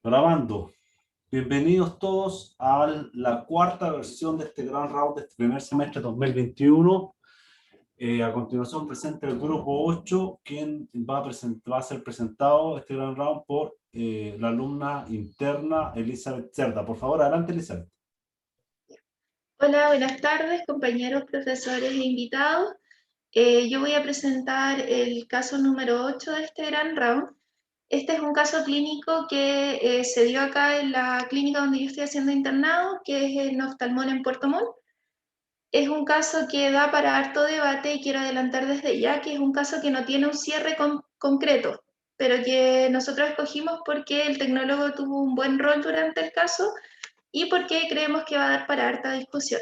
Grabando. Bienvenidos todos a la cuarta versión de este gran round de este primer semestre 2021. A continuación presenta el grupo 8, quien va a ser presentado este gran round por la alumna interna Elizabeth Cerda. Por favor, adelante, Elizabeth. Hola, buenas tardes, compañeros, profesores e invitados. Yo voy a presentar el caso número 8 de este gran round. Este es un caso clínico que se dio acá en la clínica donde yo estoy haciendo internado, que es en Oftalmón en Puerto Montt. Es un caso que da para harto debate y quiero adelantar desde ya que es un caso que no tiene un cierre concreto, pero que nosotros escogimos porque el tecnólogo tuvo un buen rol durante el caso y porque creemos que va a dar para harta discusión.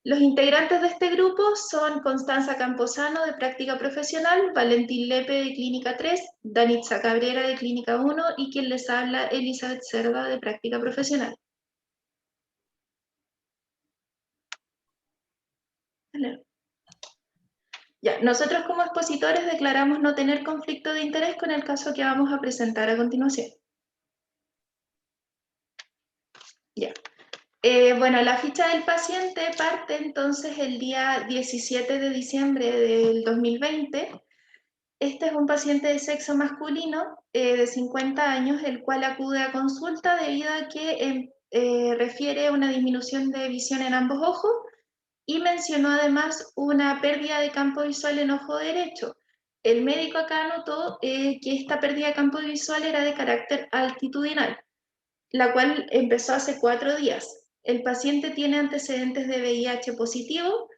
Los integrantes de este grupo son Constanza Camposano, de Práctica Profesional, Valentín Lepe, de Clínica 3, Danitza Cabrera, de Clínica 1, y quien les habla, Elizabeth Cerda, de Práctica Profesional. Ya, nosotros como expositores declaramos no tener conflicto de interés con el caso que vamos a presentar a continuación. Ya. Bueno, la ficha del paciente parte entonces el día 17 de diciembre del 2020. Este es un paciente de sexo masculino de 50 años, el cual acude a consulta debido a que refiere una disminución de visión en ambos ojos y mencionó además una pérdida de campo visual en ojo derecho. El médico acá anotó que esta pérdida de campo visual era de carácter altitudinal, la cual empezó hace 4 días. El paciente tiene antecedentes de VIH positivo.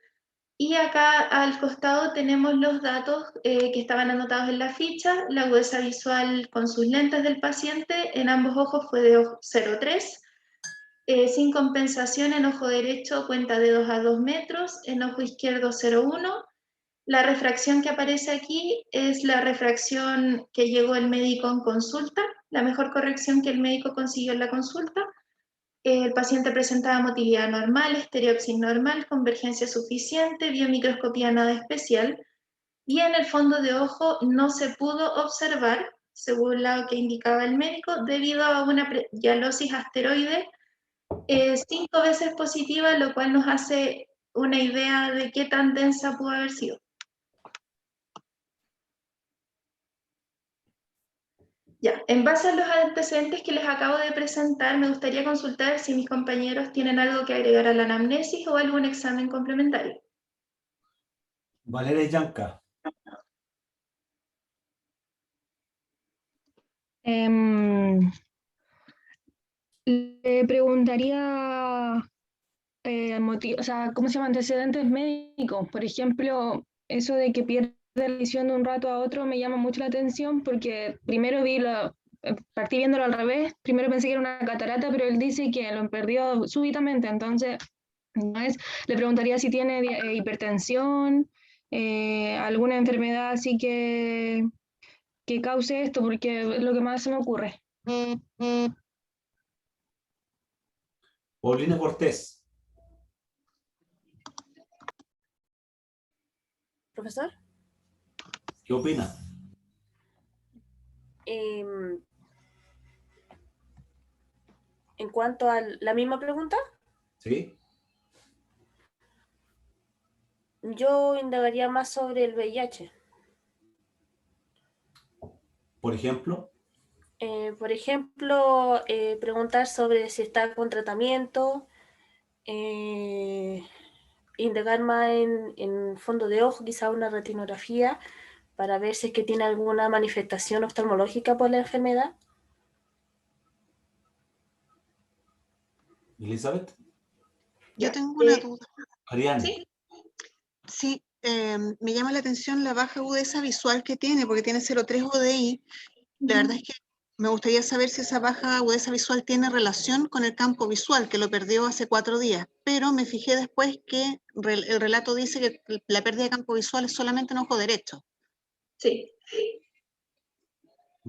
Y acá al costado tenemos los datos que estaban anotados en la ficha. La agudeza visual con sus lentes del paciente en ambos ojos fue de 0,3. Sin compensación en ojo derecho cuenta de 2 a 2 metros, en ojo izquierdo 0,1. La refracción que aparece aquí es la refracción que llegó el médico en consulta, la mejor corrección que el médico consiguió en la consulta. El paciente presentaba motilidad normal, estereopsis normal, convergencia suficiente, biomicroscopía nada especial, y en el fondo de ojo no se pudo observar, según lo que indicaba el médico, debido a una hialosis asteroide 5 veces positiva, lo cual nos hace una idea de qué tan densa pudo haber sido. Ya, en base a los antecedentes que les acabo de presentar, me gustaría consultar si mis compañeros tienen algo que agregar a la anamnesis o algún examen complementario. Valeria Yanca. Le preguntaría, o sea, ¿cómo se llama? Antecedentes médicos. Por ejemplo, eso de que pierde la visión de un rato a otro me llama mucho la atención porque primero partí viéndolo al revés, primero pensé que era una catarata, pero él dice que lo perdió súbitamente, entonces no es, le preguntaría si tiene hipertensión, alguna enfermedad así que cause esto, porque es lo que más se me ocurre. Paulina Cortés. Profesor, ¿Qué opina? en cuanto a la misma pregunta, ¿Sí? yo indagaría más sobre el VIH. Por ejemplo. Por ejemplo, preguntar sobre si está con tratamiento, indagar más en fondo de ojo, quizá una retinografía, para ver si es que tiene alguna manifestación oftalmológica por la enfermedad. Elizabeth. Yo tengo una duda. Ariane. ¿Sí? Sí, me llama la atención la baja agudeza visual que tiene, porque tiene 0,3 ODI. La verdad es que me gustaría saber si esa baja agudeza visual tiene relación con el campo visual, que lo perdió hace 4 días. Pero me fijé después que el relato dice que la pérdida de campo visual es solamente en ojo derecho. Sí.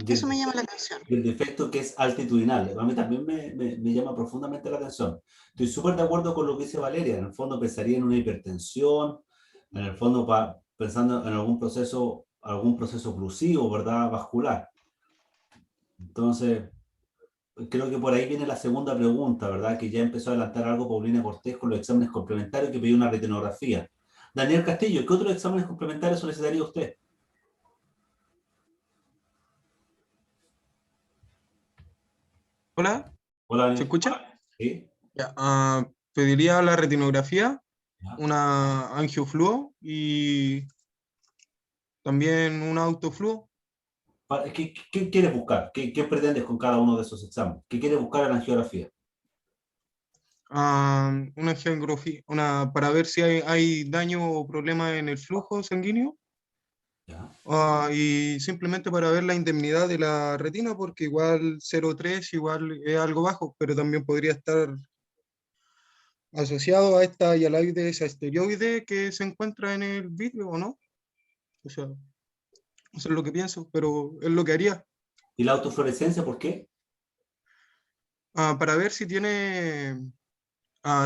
Eso me llama la atención. El defecto que es altitudinal. A mí también me llama profundamente la atención. Estoy súper de acuerdo con lo que dice Valeria. En el fondo pensaría en una hipertensión, en el fondo pensando en algún proceso oclusivo, ¿verdad? Vascular. Entonces, creo que por ahí viene la segunda pregunta, ¿verdad? Que ya empezó a adelantar algo Paulina Cortés con los exámenes complementarios que pidió una retinografía. Daniel Castillo, ¿qué otros exámenes complementarios solicitaría usted? Hola, Hola, ¿se Daniel. escucha? ¿Sí? Ya, pediría la retinografía, Ya. una angiofluo y también un autofluo. ¿Qué quieres buscar? ¿Qué pretendes con cada uno de esos exámenes? ¿Qué quieres buscar en la angiografía? Una angiografía, para ver si hay daño o problema en el flujo sanguíneo. Ya. Y simplemente para ver la indemnidad de la retina, porque igual 0,3 igual es algo bajo, pero también podría estar asociado a esta hialoides asteroide que se encuentra en el vidrio, ¿o no? O sea, eso es lo que pienso, pero es lo que haría. ¿Y la autofluorescencia por qué? Para ver si tiene,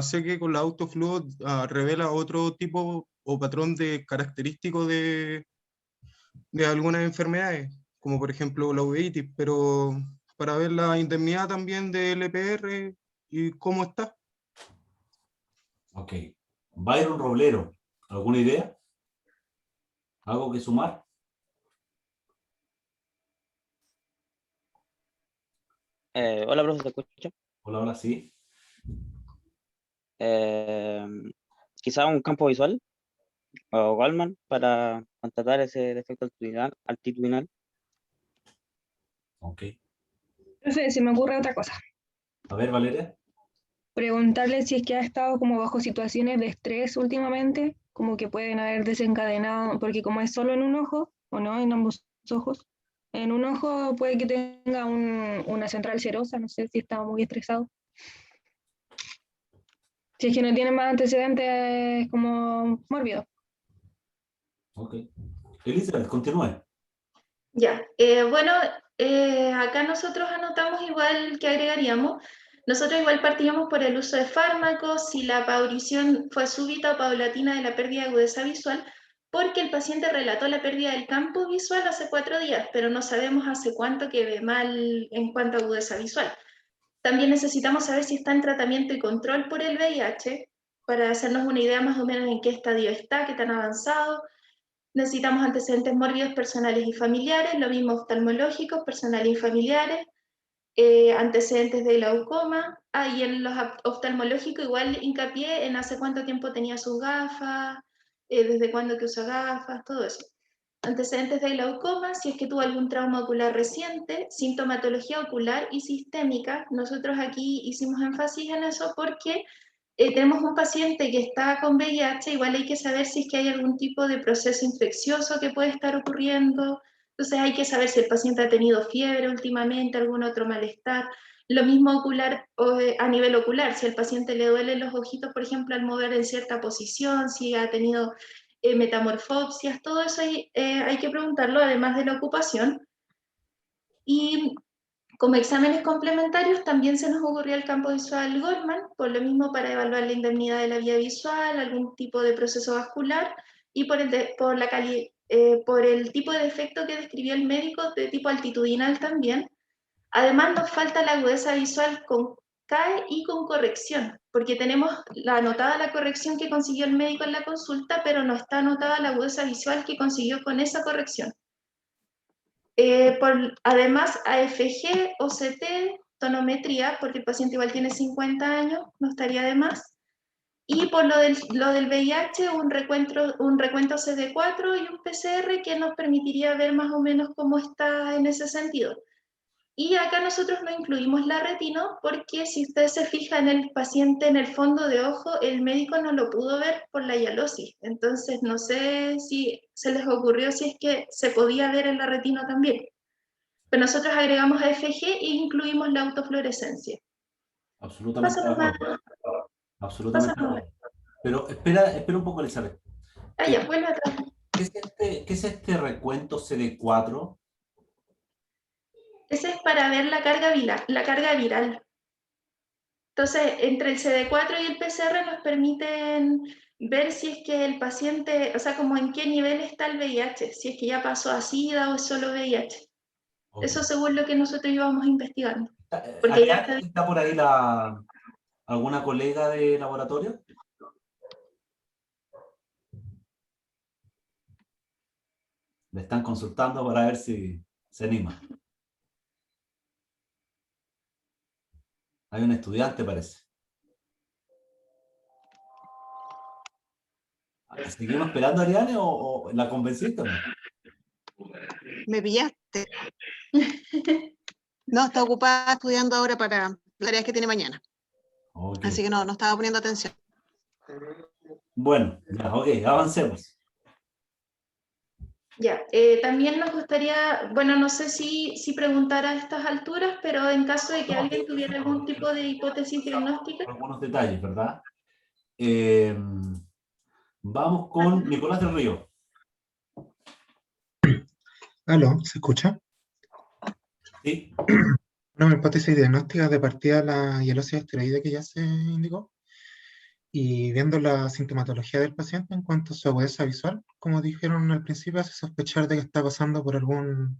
sé que con la autofluo revela otro tipo o patrón de característico de algunas enfermedades, como por ejemplo la uveitis, pero para ver la indemnidad también del EPR y cómo está. Ok. Byron Roblero, ¿alguna idea? ¿Algo que sumar? Hola, profe, ¿se escucha? Hola, hola, sí. Eh, Quizá un campo visual o Goldman para constatar ese defecto altitudinal. Ok. No sé, se me ocurre otra cosa. A ver, Valeria. Preguntarle si es que ha estado como bajo situaciones de estrés últimamente, como que pueden haber desencadenado, porque como es solo en un ojo, o no, en ambos ojos, en un ojo puede que tenga una central serosa, no sé si estaba muy estresado. Si es que no tiene más antecedentes como mórbidos. Ok. Elizabeth, continúe. Ya, bueno, acá nosotros anotamos igual que agregaríamos. Nosotros igual partíamos por el uso de fármacos, si la aparición fue súbita o paulatina de la pérdida de agudeza visual, porque el paciente relató la pérdida del campo visual hace 4 días, pero no sabemos hace cuánto que ve mal en cuanto a agudeza visual. También necesitamos saber si está en tratamiento y control por el VIH, para hacernos una idea más o menos en qué estadio está, qué tan avanzado. Necesitamos antecedentes mórbidos personales y familiares, lo mismo oftalmológicos, personales y familiares, antecedentes de glaucoma. Y en los oftalmológicos igual hincapié en hace cuánto tiempo tenía sus gafas, desde cuándo que usa gafas, todo eso. Antecedentes de glaucoma, si es que tuvo algún trauma ocular reciente, sintomatología ocular y sistémica. Nosotros aquí hicimos énfasis en eso porque tenemos un paciente que está con VIH, igual hay que saber si es que hay algún tipo de proceso infeccioso que puede estar ocurriendo. Entonces hay que saber si el paciente ha tenido fiebre últimamente, algún otro malestar. Lo mismo ocular, a nivel ocular, si al paciente le duelen los ojitos, por ejemplo, al mover en cierta posición, si ha tenido metamorfopsias, todo eso hay que preguntarlo, además de la ocupación. Y como exámenes complementarios también se nos ocurrió el campo visual Goldman, por lo mismo para evaluar la indemnidad de la vía visual, algún tipo de proceso vascular y por el tipo de defecto que describió el médico de tipo altitudinal también. Además nos falta la agudeza visual con CAE y con corrección, porque tenemos anotada la corrección que consiguió el médico en la consulta, pero no está anotada la agudeza visual que consiguió con esa corrección. Además, AFG, OCT, tonometría, porque el paciente igual tiene 50 años, no estaría de más. Y por lo del VIH, un recuento CD4 y un PCR que nos permitiría ver más o menos cómo está en ese sentido. Y acá nosotros no incluimos la retino porque si usted se fija en el paciente en el fondo de ojo, el médico no lo pudo ver por la hialosis. Entonces no sé si se les ocurrió si es que se podía ver en la retina también. Pero nosotros agregamos AFG e incluimos la autofluorescencia. Absolutamente de Pásame más, acuerdo. Absolutamente de pásame más. acuerdo. Pero espera un poco, Elizabeth. Ah, ya, vuelve atrás. ¿Qué es este recuento CD4? Ese es para ver la carga viral. Entonces, entre el CD4 y el PCR nos permiten ver si es que el paciente, o sea, como en qué nivel está el VIH, si es que ya pasó a SIDA o es solo VIH. Ok. Eso según lo que nosotros íbamos investigando. Porque ya está... ¿Está por ahí alguna colega de laboratorio? Le están consultando para ver si se anima. Hay un estudiante, parece. ¿Seguimos esperando a Ariane o la convenciste o no? Me pillaste. No, está ocupada estudiando ahora para las tareas que tiene mañana. Ok. Así que no estaba poniendo atención. Bueno, ya, ok, avancemos. Ya, también nos gustaría, bueno, no sé si preguntar a estas alturas, pero en caso de que alguien tuviera algún tipo de hipótesis diagnóstica. Algunos detalles, ¿verdad? Vamos con Nicolás del Río. ¿Aló? ¿Se escucha? Sí. Una hipótesis diagnóstica de partida de la hialosis esteroide que ya se indicó, y viendo la sintomatología del paciente en cuanto a su agudeza visual, como dijeron al principio, hace sospechar de que está pasando por alguna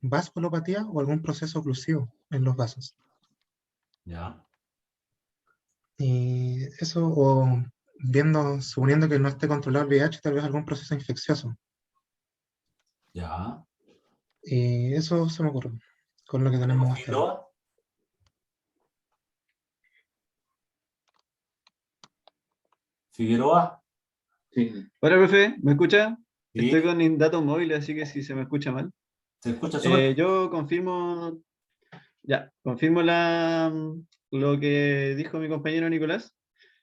vasculopatía o algún proceso oclusivo en los vasos. Ya. Y eso, o suponiendo que no esté controlado el VIH, tal vez algún proceso infeccioso. Ya. Y eso se me ocurre con lo que tenemos hasta ahora. Figueroa. Figueroa. Sí. Hola, profe, ¿me escucha? Sí. Estoy con datos móviles, así que si se me escucha mal. Se escucha súper. Yo confirmo lo que dijo mi compañero Nicolás,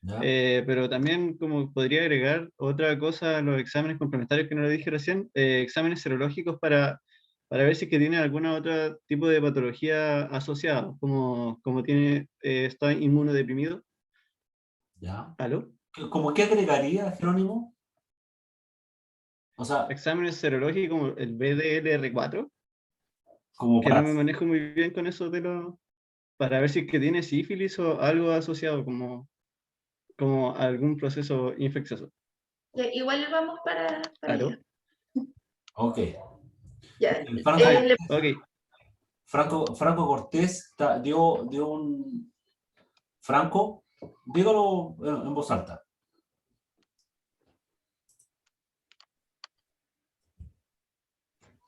Ya. pero también como podría agregar otra cosa a los exámenes complementarios que no lo dije recién, exámenes serológicos para ver si es que tiene algún otro tipo de patología asociada, como tiene, está inmunodeprimido. Ya. ¿Aló? ¿Cómo qué agregaría, Jerónimo? O sea, Exámenes serológicos como el BDLR4. como Que no para. me manejo muy bien con eso para ver si es que tiene sífilis o algo asociado como algún proceso infeccioso. Ya, igual vamos para allá. ¿Aló? Ok. Ya, Ok. Franco Cortés dio un. Franco, dígalo en voz alta.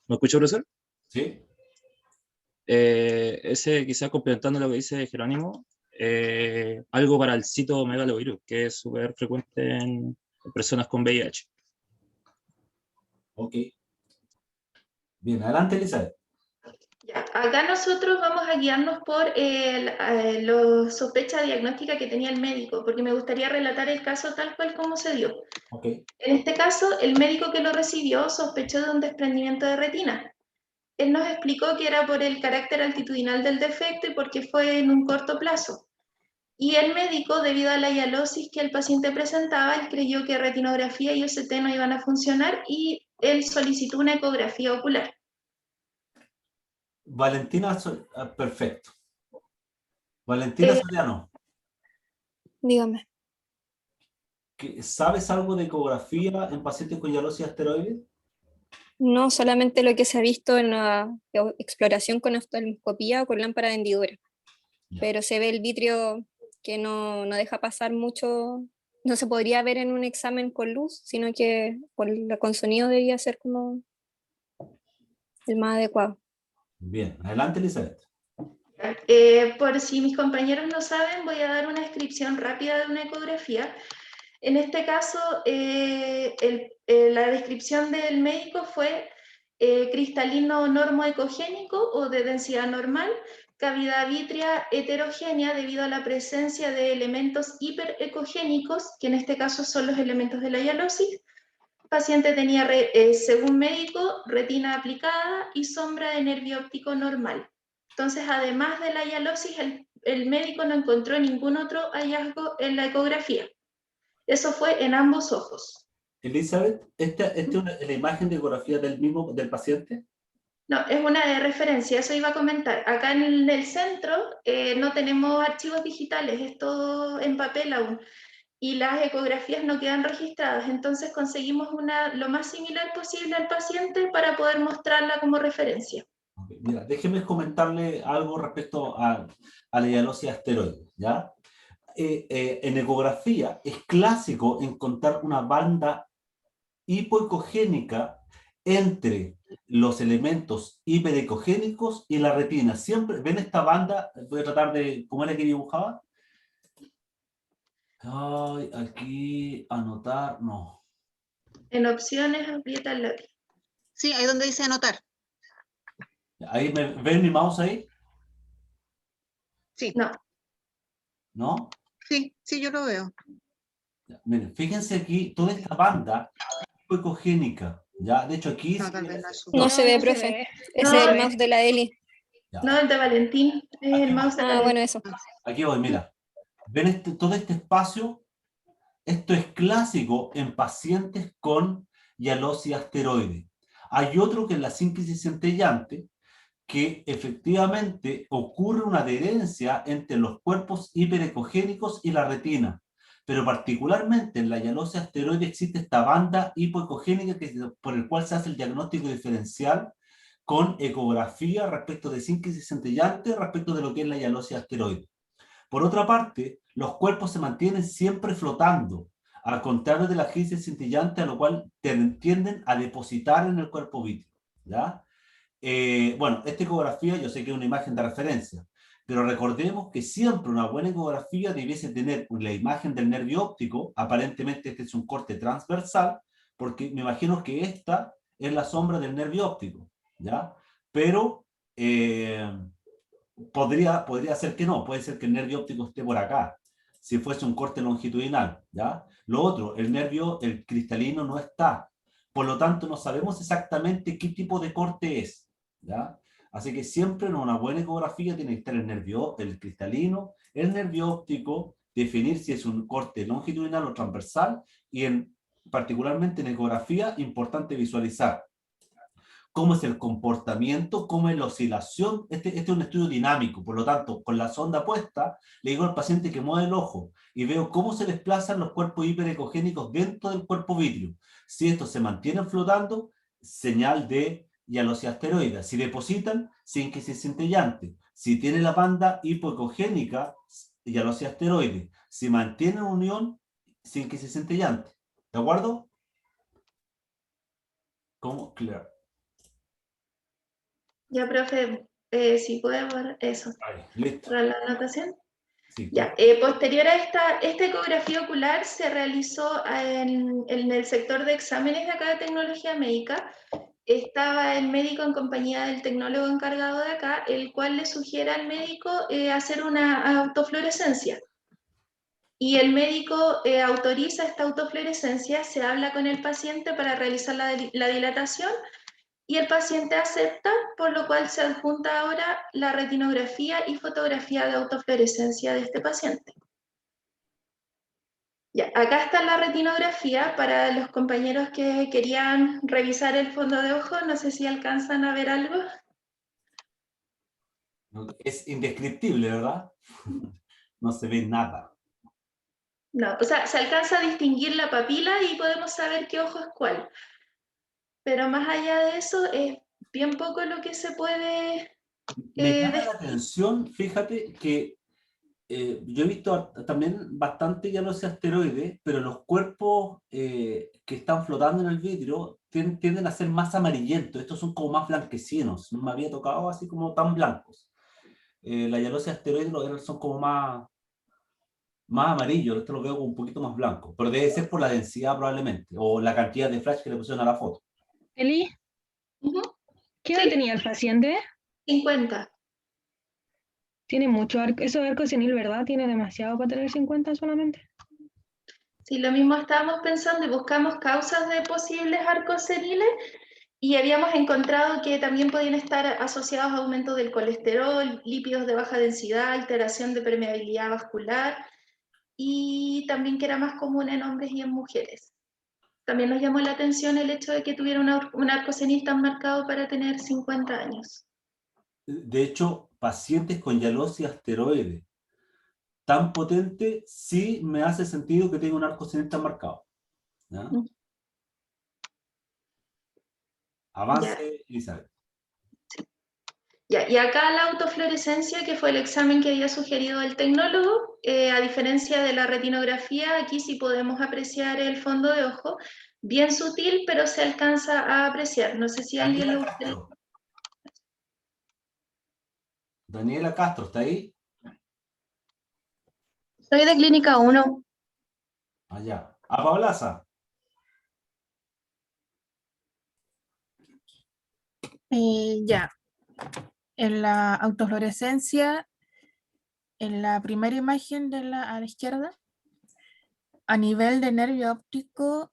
¿Me escuchó, profesor? Sí. Ese quizás complementando lo que dice Jerónimo, algo para el citomegalovirus, que es súper frecuente en personas con VIH. Ok. Bien, adelante, Elizabeth. ya. Acá nosotros vamos a guiarnos por la sospecha diagnóstica que tenía el médico, porque me gustaría relatar el caso tal cual como se dio. Ok. En este caso, el médico que lo recibió sospechó de un desprendimiento de retina. Él nos explicó que era por el carácter altitudinal del defecto y porque fue en un corto plazo. Y el médico, debido a la hialosis que el paciente presentaba, él creyó que retinografía y OCT no iban a funcionar y él solicitó una ecografía ocular. Valentina, perfecto. Valentina Soriano, Dígame. ¿sabes algo de ecografía en pacientes con hialosis asteroide? No solamente lo que se ha visto en la exploración con oftalmoscopía o con lámpara de hendidura, pero se ve el vitrio que no deja pasar mucho, no se podría ver en un examen con luz, sino que con sonido debería ser como el más adecuado. Bien, adelante, Elizabeth. Por si mis compañeros no saben, voy a dar una descripción rápida de una ecografía. En este caso, la descripción del médico fue cristalino normoecogénico o de densidad normal, cavidad vítrea heterogénea debido a la presencia de elementos hiperecogénicos, que en este caso son los elementos de la hialosis. El paciente tenía, según médico, retina aplicada y sombra de nervio óptico normal. Entonces, además de la hialosis, el médico no encontró ningún otro hallazgo en la ecografía. Eso fue en ambos ojos. Elizabeth, ¿esta es la imagen de ecografía del paciente? No, es una de referencia, eso iba a comentar. Acá en el centro no tenemos archivos digitales, es todo en papel aún. Y las ecografías no quedan registradas, entonces conseguimos una lo más similar posible al paciente para poder mostrarla como referencia. Ok. Mira, déjeme comentarle algo respecto a la hialosis asteroide, ¿ya? En ecografía es clásico encontrar una banda hipoecogénica entre los elementos hiperecogénicos y la retina. Siempre, ¿ven esta banda? Voy a tratar de, ¿cómo era que dibujaba? Ay, aquí, anotar, no. En opciones, aprieta el lápiz. Sí, ahí donde dice anotar. Ahí ¿ven mi mouse ahí? Sí. No. ¿No? Sí, sí, yo lo veo. Miren, fíjense aquí, toda esta banda hipoecogénica, ¿ya? De hecho, aquí... No, tal vez no es No se ve, no se profe. ve. Ese No, es el mouse de la Eli. Ya. No, el de Valentín, es el mouse de la Ah, bueno, eso. Aquí voy, mira. ¿Ven todo este espacio? Esto es clásico en pacientes con hialosis asteroide. Hay otro que es la síntesis centellante, que efectivamente ocurre una adherencia entre los cuerpos hiperecogénicos y la retina. Pero particularmente en la hialosis asteroide existe esta banda hipoecogénica por el cual se hace el diagnóstico diferencial con ecografía respecto de síntesis centellante respecto de lo que es la hialosis asteroide. Por otra parte, los cuerpos se mantienen siempre flotando, al contrario de la síntesis centellante, a lo cual tienden a depositar en el cuerpo vítreo, ¿ya? Bueno, esta ecografía yo sé que es una imagen de referencia, pero recordemos que siempre una buena ecografía debiese tener la imagen del nervio óptico. Aparentemente este es un corte transversal, porque me imagino que esta es la sombra del nervio óptico, ¿ya? Pero podría ser que no, puede ser que el nervio óptico esté por acá, si fuese un corte longitudinal, ¿ya? Lo otro, el cristalino no está, por lo tanto no sabemos exactamente qué tipo de corte es, ¿ya? Así que siempre en una buena ecografía tiene que estar el cristalino, el nervio óptico, definir si es un corte longitudinal o transversal, y particularmente en ecografía, importante visualizar cómo es el comportamiento, cómo es la oscilación. Este es un estudio dinámico, por lo tanto, con la sonda puesta, le digo al paciente que mueve el ojo y veo cómo se desplazan los cuerpos hiperecogénicos dentro del cuerpo vítreo. Si estos se mantienen flotando, señal de hialosis asteroide. Si depositan, síntesis centellante. Si tiene la banda hipoecogénica, hialosis asteroide. Si mantienen unión, síntesis centellante. ¿De acuerdo? ¿Cómo? Clear. Ya, profe, si puede ver eso. Ahí, listo. Para la anotación. Sí, Ya, posterior a esta ecografía ocular se realizó en el sector de exámenes de acá de tecnología médica. Estaba el médico en compañía del tecnólogo encargado de acá, el cual le sugiere al médico hacer una autofluorescencia. Y el médico autoriza esta autofluorescencia, se habla con el paciente para realizar la dilatación, y el paciente acepta, por lo cual se adjunta ahora la retinografía y fotografía de autofluorescencia de este paciente. Ya, acá está la retinografía para los compañeros que querían revisar el fondo de ojo, no sé si alcanzan a ver algo. Es indescriptible, ¿verdad? No se ve nada. No, o sea, se alcanza a distinguir la papila y podemos saber qué ojo es cuál. Pero más allá de eso, es bien poco lo que se puede... Me llama la atención, fíjate que yo he visto también bastante hialosis asteroide, pero los cuerpos que están flotando en el vidrio tienden a ser más amarillentos. Estos son como más blanquecinos. No me había tocado así como tan blancos. La hialosis asteroide son como más amarillos. Esto lo veo como un poquito más blanco. Pero debe ser por la densidad probablemente, o la cantidad de flash que le pusieron a la foto. Eli, ¿qué edad tenía el paciente? 50. Tiene mucho arco, eso de arco senil, ¿verdad? Tiene demasiado para tener 50 solamente. Sí, lo mismo estábamos pensando y buscamos causas de posibles arcos seniles y habíamos encontrado que también podían estar asociados a aumento del colesterol, lípidos de baja densidad, alteración de permeabilidad vascular y también que era más común en hombres y en mujeres. También nos llamó la atención el hecho de que tuviera un arco senil tan marcado para tener 50 años. De hecho, pacientes con hialosis asteroide tan potente, sí me hace sentido que tenga un arco senil tan marcado. ¿Ya? Avance, Elizabeth. Ya, y acá la autofluorescencia, que fue el examen que había sugerido el tecnólogo, a diferencia de la retinografía, aquí sí podemos apreciar el fondo de ojo, bien sutil, pero se alcanza a apreciar. No sé si a alguien le Daniela gustaría. Castro. Daniela Castro, ¿está ahí? Soy de Clínica 1. Allá. A Paulaza. Ya. En la autofluorescencia, en la primera imagen a la izquierda, a nivel de nervio óptico,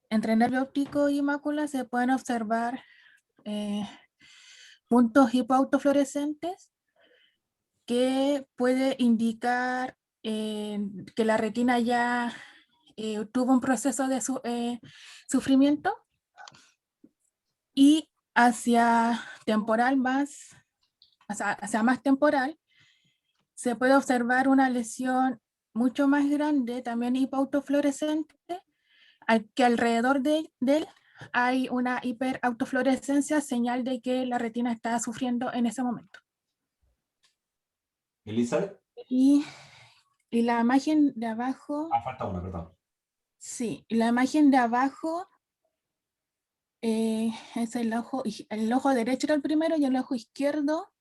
entre nervio óptico y mácula se pueden observar puntos hipoautofluorescentes que puede indicar que la retina ya tuvo un proceso de sufrimiento, y hacia más temporal se puede observar una lesión mucho más grande, también hipoautofluorescente, que alrededor de él hay una hiperautofluorescencia, señal de que la retina está sufriendo en ese momento. Elizabeth. Y la imagen de abajo... falta una, perdón. Sí, la imagen de abajo es el ojo derecho era el primero, y el ojo izquierdo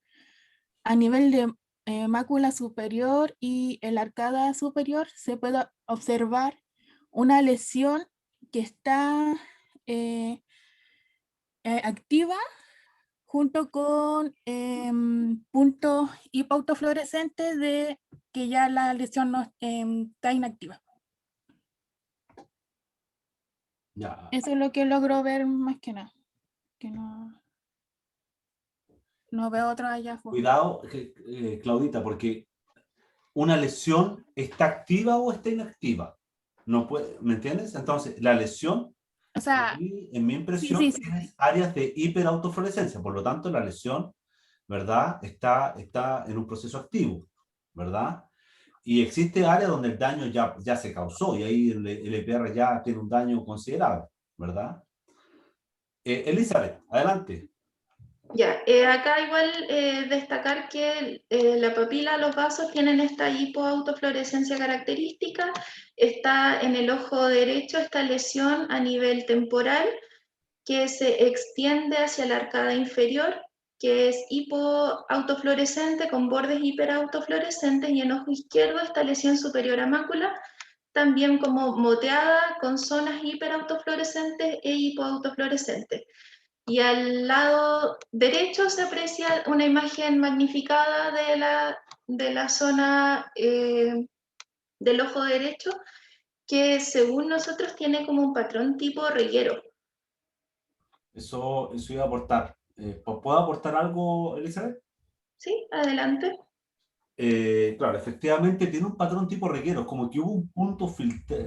a nivel de mácula superior y el arcada superior se puede observar una lesión que está activa junto con puntos hipoautofluorescentes de que ya la lesión no está inactiva. Ya. Eso es lo que logro ver más que nada. Que no veo otro hallazgo. Cuidado, Claudita, porque una lesión está activa o está inactiva. No puede, ¿me entiendes? Entonces, la lesión, O sea, en mi impresión, sí. tiene áreas de hiperautofluorescencia. Por lo tanto, la lesión, ¿verdad? Está en un proceso activo, ¿verdad? Y existe áreas donde el daño ya se causó y ahí el EPR ya tiene un daño considerable, ¿verdad? Elizabeth, adelante. Ya, acá igual destacar que la papila, los vasos tienen esta hipoautofluorescencia característica. Está en el ojo derecho esta lesión a nivel temporal que se extiende hacia la arcada inferior, que es hipoautofluorescente con bordes hiperautofluorescentes, y en ojo izquierdo esta lesión superior a mácula, también como moteada con zonas hiperautofluorescentes e hipoautofluorescentes. Y al lado derecho se aprecia una imagen magnificada de la zona del ojo derecho, que según nosotros tiene como un patrón tipo reguero. Eso iba a aportar. ¿Puedo aportar algo, Elizabeth? Sí, adelante. Claro, efectivamente tiene un patrón tipo reguero, como que hubo un punto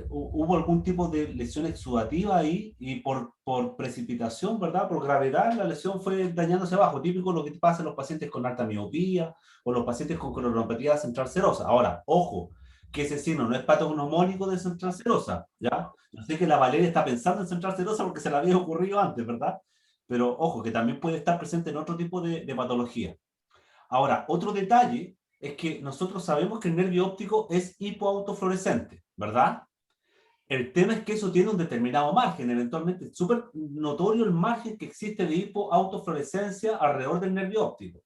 hubo algún tipo de lesión exudativa ahí y por precipitación, ¿verdad? Por gravedad, la lesión fue dañándose abajo, típico lo que pasa en los pacientes con alta miopía o los pacientes con coronopatía central serosa. Ahora, ojo, que ese signo no es patognomónico de central serosa, ¿ya? Yo sé que la Valeria está pensando en central serosa porque se le había ocurrido antes, ¿verdad? Pero ojo, que también puede estar presente en otro tipo de patología. Ahora, otro detalle es que nosotros sabemos que el nervio óptico es hipoautofluorescente, ¿verdad? El tema es que eso tiene un determinado margen, eventualmente es súper notorio el margen que existe de hipoautofluorescencia alrededor del nervio óptico.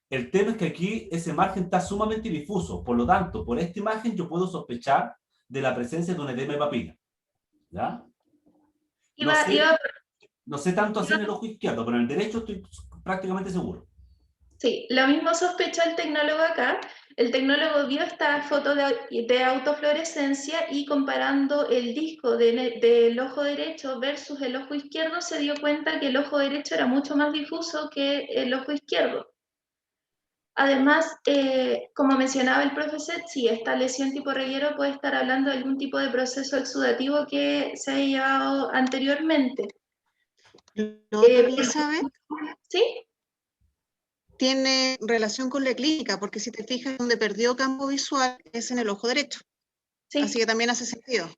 El tema es que aquí ese margen está sumamente difuso, por lo tanto, por esta imagen yo puedo sospechar de la presencia de un edema de papila, ¿ya? No sé tanto así en el ojo izquierdo, pero en el derecho estoy prácticamente seguro. Sí, lo mismo sospechó el tecnólogo acá. El tecnólogo vio esta foto de autofluorescencia y comparando el disco del ojo derecho versus el ojo izquierdo, se dio cuenta que el ojo derecho era mucho más difuso que el ojo izquierdo. Además, como mencionaba el profesor, sí, esta lesión tipo reguero puede estar hablando de algún tipo de proceso exudativo que se haya llevado anteriormente. Lo otro, Elizabeth, ¿sí? Tiene relación con la clínica, porque si te fijas, donde perdió campo visual es en el ojo derecho. Sí. Así que también hace sentido.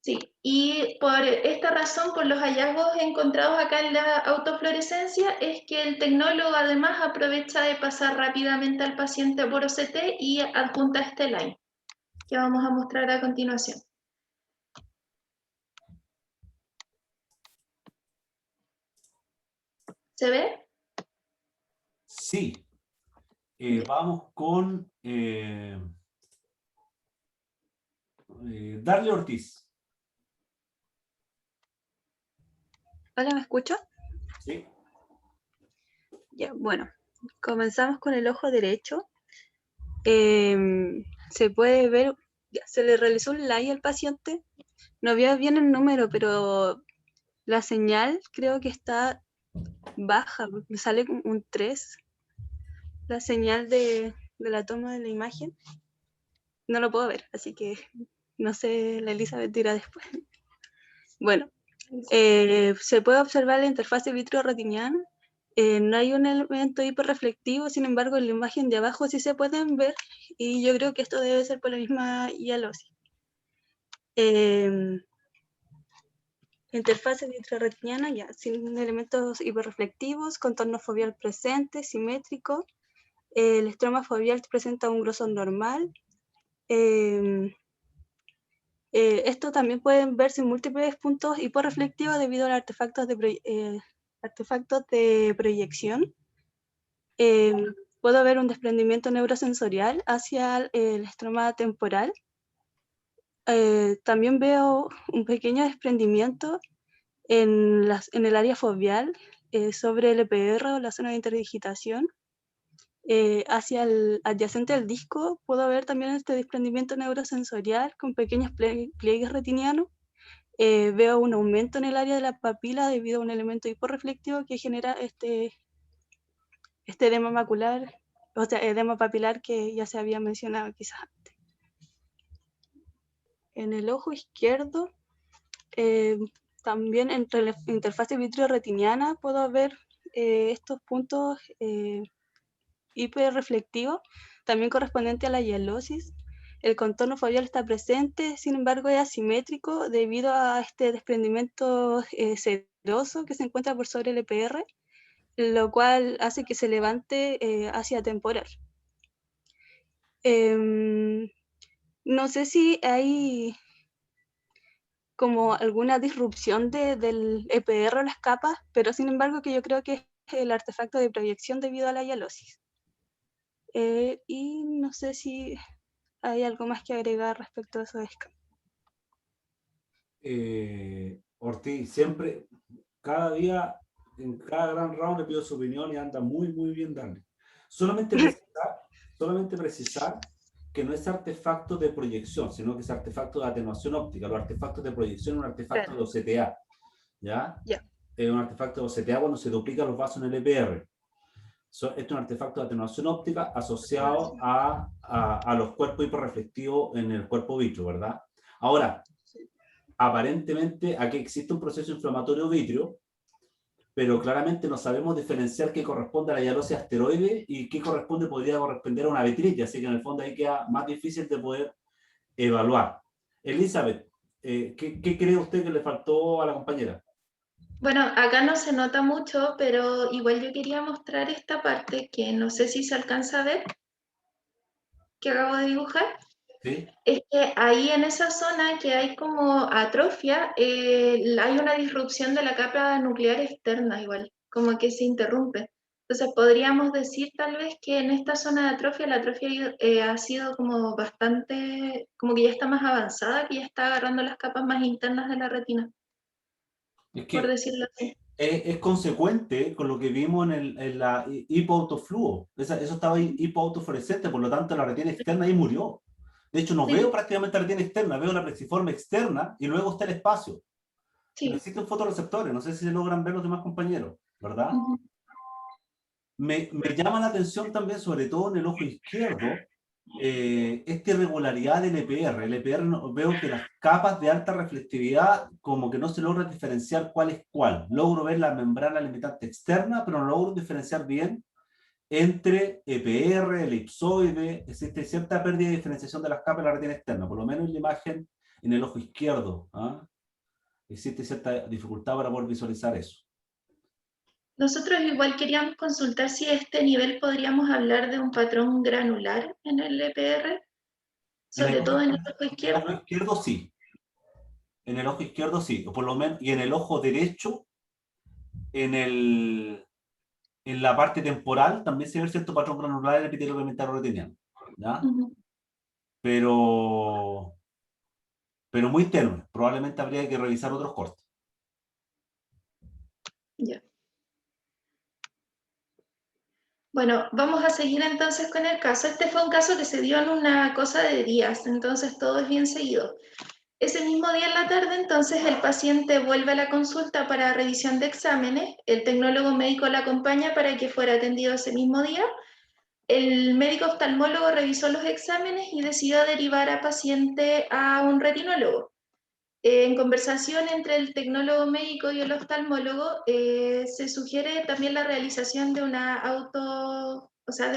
Sí, y por esta razón, por los hallazgos encontrados acá en la autofluorescencia, es que el tecnólogo además aprovecha de pasar rápidamente al paciente por OCT y adjunta este line, que vamos a mostrar a continuación. ¿Se ve? Sí. Vamos con Darle Ortiz. Hola, ¿me escucho? Sí. Ya, bueno, comenzamos con el ojo derecho. Se puede ver, ya, se le realizó un LAI al paciente. No veo bien el número, pero la señal creo que está baja, me sale como un 3. La señal de la toma de la imagen. No lo puedo ver, así que no sé, la Elizabeth dirá después. Bueno, se puede observar la interfase vitreoretiniana. No hay un elemento hiperreflectivo, sin embargo en la imagen de abajo sí se pueden ver, y yo creo que esto debe ser por la misma hialosis. Interfase vitreoretiniana ya, sin elementos hiperreflectivos, contorno foveal presente, simétrico. El estroma foveal presenta un grosor normal. Esto también pueden verse en múltiples puntos hiporreflectivos debido a los artefactos de proyección. Puedo ver un desprendimiento neurosensorial hacia el estroma temporal. También veo un pequeño desprendimiento en el área foveal sobre el EPR o la zona de interdigitación. Hacia el adyacente del disco puedo ver también este desprendimiento neurosensorial con pequeños pliegues retinianos. Veo un aumento en el área de la papila debido a un elemento hiporreflectivo que genera este edema macular, o sea, edema papilar que ya se había mencionado quizás antes. En el ojo izquierdo, también entre la interfase vitreoretiniana puedo ver estos puntos hiperreflectivos, también correspondiente a la hialosis. El contorno foveal está presente, sin embargo es asimétrico debido a este desprendimiento sedoso que se encuentra por sobre el EPR, lo cual hace que se levante hacia temporal. No sé si hay como alguna disrupción del EPR o las capas, pero sin embargo que yo creo que es el artefacto de proyección debido a la hialosis. Y no sé si hay algo más que agregar respecto a esos escamas. Ortiz, siempre, cada día, en cada gran round le pido su opinión y anda muy, muy bien, Darle. Solamente precisar que no es artefacto de proyección, sino que es artefacto de atenuación óptica. Los artefactos de proyección es un artefacto de OCTA, ¿ya? Es un artefacto de OCTA cuando se duplican los vasos en el EPR. Esto es un artefacto de atenuación óptica asociado a los cuerpos hiperreflectivos en el cuerpo vítreo, ¿verdad? Ahora, aparentemente aquí existe un proceso inflamatorio vítreo, pero claramente no sabemos diferenciar qué corresponde a la hialosis asteroide y qué podría corresponder a una vitritis, así que en el fondo ahí queda más difícil de poder evaluar. Elizabeth, ¿qué cree usted que le faltó a la compañera? Bueno, acá no se nota mucho, pero igual yo quería mostrar esta parte que no sé si se alcanza a ver, que acabo de dibujar. ¿Sí? Es que ahí en esa zona que hay como atrofia, hay una disrupción de la capa nuclear externa igual, como que se interrumpe. Entonces podríamos decir tal vez que en esta zona de atrofia, la atrofia ha sido como bastante, como que ya está más avanzada, que ya está agarrando las capas más internas de la retina, Es que por decirlo así. es consecuente con lo que vimos en la hipoautofluo. Eso estaba hipoautofluorescente, por lo tanto la retina externa ahí murió. De hecho, no veo prácticamente la retina externa, veo la plexiforme externa y luego está el espacio. Sí. No existen fotorreceptores, no sé si se logran ver los demás compañeros, ¿verdad? Me llama la atención también, sobre todo en el ojo izquierdo, esta irregularidad del EPR. El EPR veo que las capas de alta reflectividad como que no se logra diferenciar cuál es cuál. Logro ver la membrana limitante externa, pero no logro diferenciar bien entre EPR, elipsoide. Existe cierta pérdida de diferenciación de las capas de la retina externa, por lo menos en la imagen en el ojo izquierdo. ¿Ah? Existe cierta dificultad para poder visualizar eso. Nosotros igual queríamos consultar si a este nivel podríamos hablar de un patrón granular en el EPR, sobre todo en el ojo izquierdo. En el ojo izquierdo sí. En el ojo izquierdo sí, o por lo menos, y en el ojo derecho, en la parte temporal también se ve cierto patrón granular en el epitelio pigmentario retiniano, ¿ya? Pero muy tenue. Probablemente habría que revisar otros cortes. Ya. Bueno, vamos a seguir entonces con el caso. Este fue un caso que se dio en una cosa de días, entonces todo es bien seguido. Ese mismo día en la tarde, entonces, el paciente vuelve a la consulta para revisión de exámenes. El tecnólogo médico la acompaña para que fuera atendido ese mismo día. El médico oftalmólogo revisó los exámenes y decidió derivar a paciente a un retinólogo. En conversación entre el tecnólogo médico y el oftalmólogo, se sugiere también la realización de de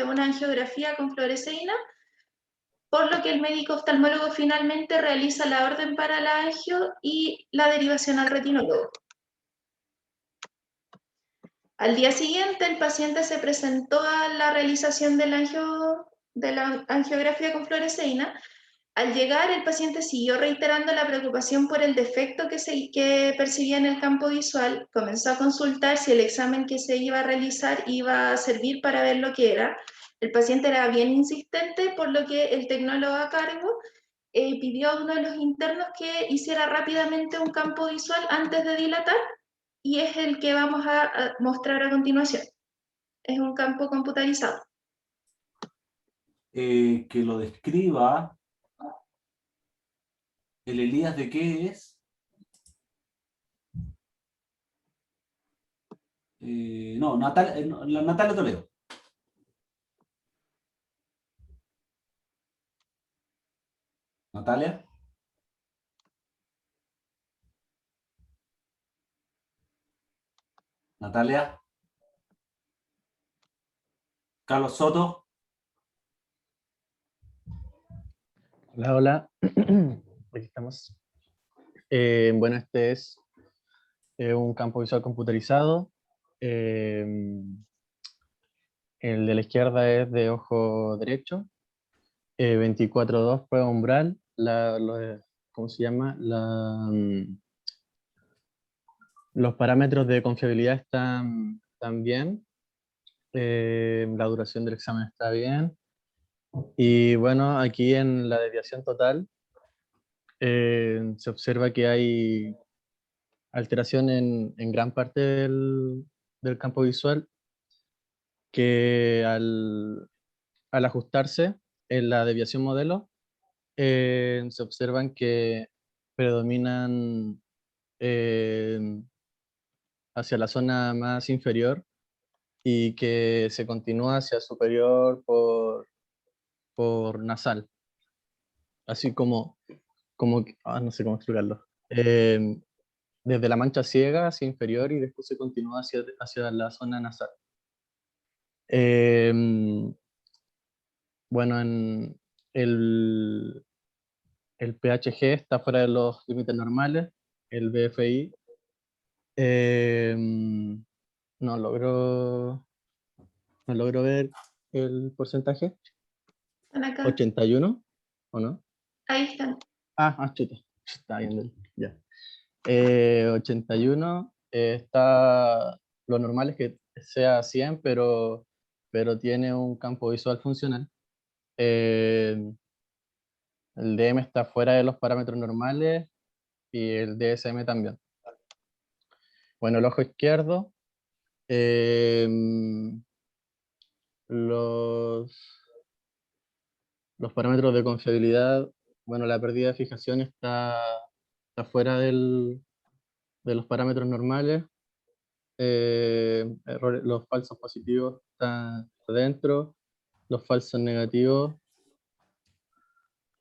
una angiografía con fluoresceína, por lo que el médico oftalmólogo finalmente realiza la orden para la angio y la derivación al retinólogo. Al día siguiente, el paciente se presentó a la realización de la angiografía con fluoresceína. Al llegar, el paciente siguió reiterando la preocupación por el defecto que percibía en el campo visual. Comenzó a consultar si el examen que se iba a realizar iba a servir para ver lo que era. El paciente era bien insistente, por lo que el tecnólogo a cargo pidió a uno de los internos que hiciera rápidamente un campo visual antes de dilatar, y es el que vamos a mostrar a continuación. Es un campo computarizado. Que lo describa. ¿El Elías de qué es? No, la Natalia Toledo. Natalia. Natalia. Carlos Soto. Hola, hola. Aquí estamos. Bueno, este es un campo visual computarizado. El de la izquierda es de ojo derecho. 24.2 prueba umbral. ¿Cómo se llama? Los parámetros de confiabilidad están bien. La duración del examen está bien. Y bueno, aquí en la desviación total se observa que hay alteración en gran parte del campo visual, que al ajustarse en la desviación modelo, se observan que predominan hacia la zona más inferior y que se continúa hacia superior por nasal. Así como no sé cómo explicarlo. Desde la mancha ciega hacia inferior y después se continúa hacia la zona nasal. Bueno, en el PHG está fuera de los límites normales, el BFI no logro ver el porcentaje. Están acá. 81, ¿o no? Ahí están. Chuta, está viendo ya. 81, está, lo normal es que sea 100, pero tiene un campo visual funcional. El DM está fuera de los parámetros normales y el DSM también. Bueno, el ojo izquierdo, los parámetros de confiabilidad, bueno, la pérdida de fijación está fuera de los parámetros normales. Los falsos positivos están dentro, los falsos negativos,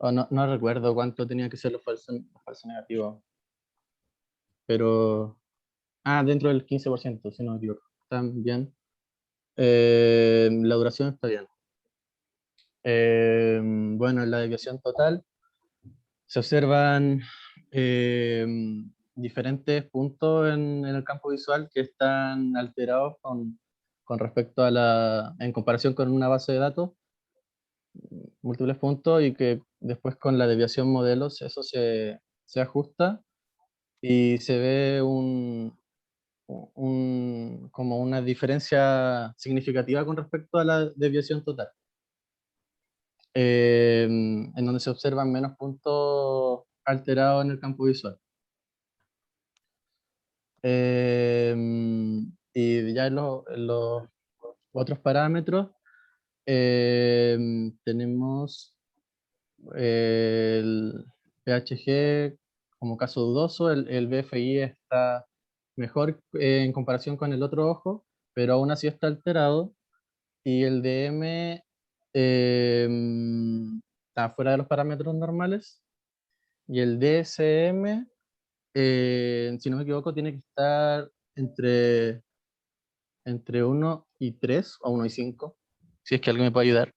no recuerdo cuánto tenía que ser los falsos negativos, pero dentro del 15%, si no me equivoco, están bien. La duración está bien. Bueno, en la desviación total se observan diferentes puntos en el campo visual que están alterados con respecto a en comparación con una base de datos, múltiples puntos, y que después con la desviación modelos eso se ajusta y se ve como una diferencia significativa con respecto a la desviación total, en donde se observan menos puntos alterados en el campo visual. Y ya en los otros parámetros tenemos el PHG como caso dudoso, el BFI está mejor en comparación con el otro ojo, pero aún así está alterado, y el DM está fuera de los parámetros normales, y el DSM, si no me equivoco, tiene que estar entre 1 y 3 o 1 y 5, si es que alguien me puede ayudar.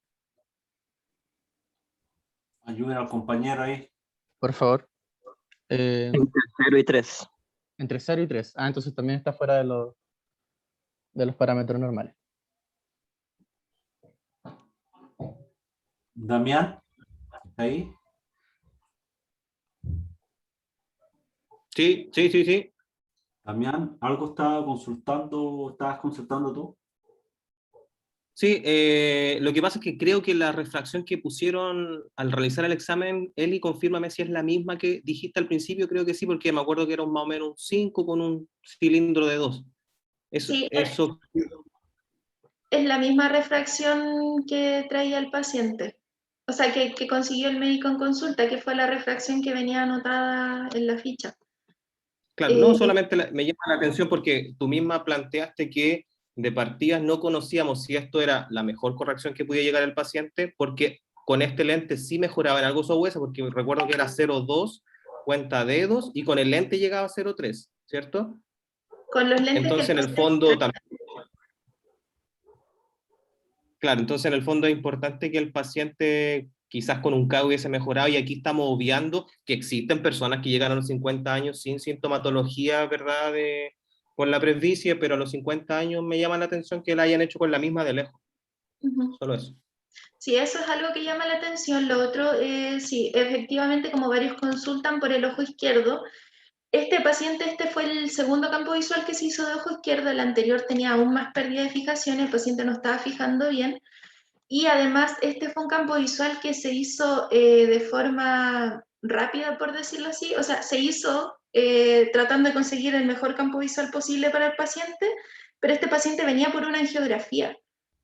Ayuden al compañero ahí. Por favor. Entre 0 y 3. Entre 0 y 3. Ah, entonces también está fuera de los parámetros normales. Damián, ¿está ahí? Sí. Damián, ¿algo estabas consultando tú? Sí, lo que pasa es que creo que la refracción que pusieron al realizar el examen, Eli, confírmame si es la misma que dijiste al principio. Creo que sí, porque me acuerdo que era más o menos un 5 con un cilindro de 2. Sí, Eso. es la misma refracción que traía el paciente. O sea, que consiguió el médico en consulta, que fue la refracción que venía anotada en la ficha. Claro, no solamente me llama la atención porque tú misma planteaste que de partida no conocíamos si esto era la mejor corrección que podía llegar al paciente, porque con este lente sí mejoraba en algo su agudeza, porque recuerdo que era 0,2 cuenta dedos, y con el lente llegaba a 0,3, ¿cierto? Con los lentes. Entonces, en el fondo también. Claro, entonces en el fondo es importante que el paciente quizás con un K hubiese mejorado, y aquí estamos obviando que existen personas que llegan a los 50 años sin sintomatología, ¿verdad?, con la presbicia, pero a los 50 años me llama la atención que la hayan hecho con la misma de lejos. Solo eso. Sí, eso es algo que llama la atención. Lo otro, sí, efectivamente, como varios consultan por el ojo izquierdo, este paciente, fue el segundo campo visual que se hizo de ojo izquierdo, el anterior tenía aún más pérdida de fijación, el paciente no estaba fijando bien, y además este fue un campo visual que se hizo de forma rápida, por decirlo así, o sea, se hizo tratando de conseguir el mejor campo visual posible para el paciente, pero este paciente venía por una angiografía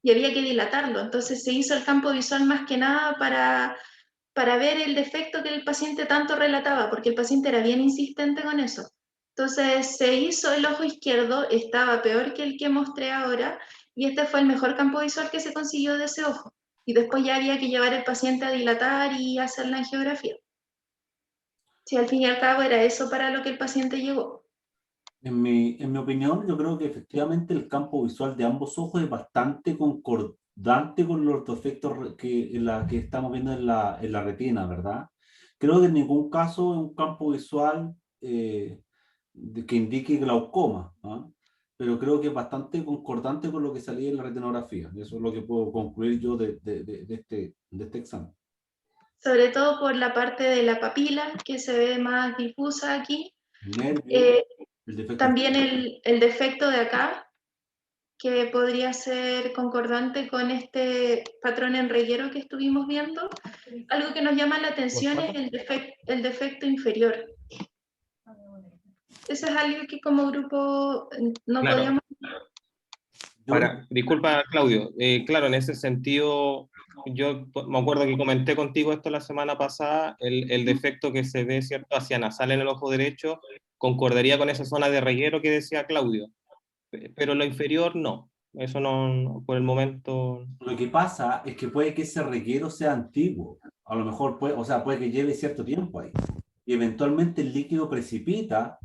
y había que dilatarlo, entonces se hizo el campo visual más que nada para ver el defecto que el paciente tanto relataba, porque el paciente era bien insistente con eso. Entonces se hizo el ojo izquierdo, estaba peor que el que mostré ahora, y este fue el mejor campo visual que se consiguió de ese ojo. Y después ya había que llevar al paciente a dilatar y hacer la angiografía. Sí, al fin y al cabo era eso para lo que el paciente llegó. En mi opinión, yo creo que efectivamente el campo visual de ambos ojos es bastante concordante con los defectos que estamos viendo en la retina, ¿verdad? Creo que en ningún caso es un campo visual que indique glaucoma, ¿no? Pero creo que es bastante concordante con lo que salía en la retinografía. Eso es lo que puedo concluir yo de este examen. Sobre todo por la parte de la papila, que se ve más difusa aquí. También el defecto de acá, que podría ser concordante con este patrón en reguero que estuvimos viendo. Algo que nos llama la atención es el defecto inferior. Eso es algo que como grupo no Claro. podíamos... Disculpa, Claudio. Claro, en ese sentido, yo me acuerdo que comenté contigo esto la semana pasada, el defecto que se ve, ¿cierto?, hacia nasal en el ojo derecho, concordaría con esa zona de reguero que decía Claudio, pero lo inferior no, eso no, por el momento. Lo que pasa es que puede que ese reguero sea antiguo, a lo mejor puede que lleve cierto tiempo ahí, y eventualmente el líquido precipita,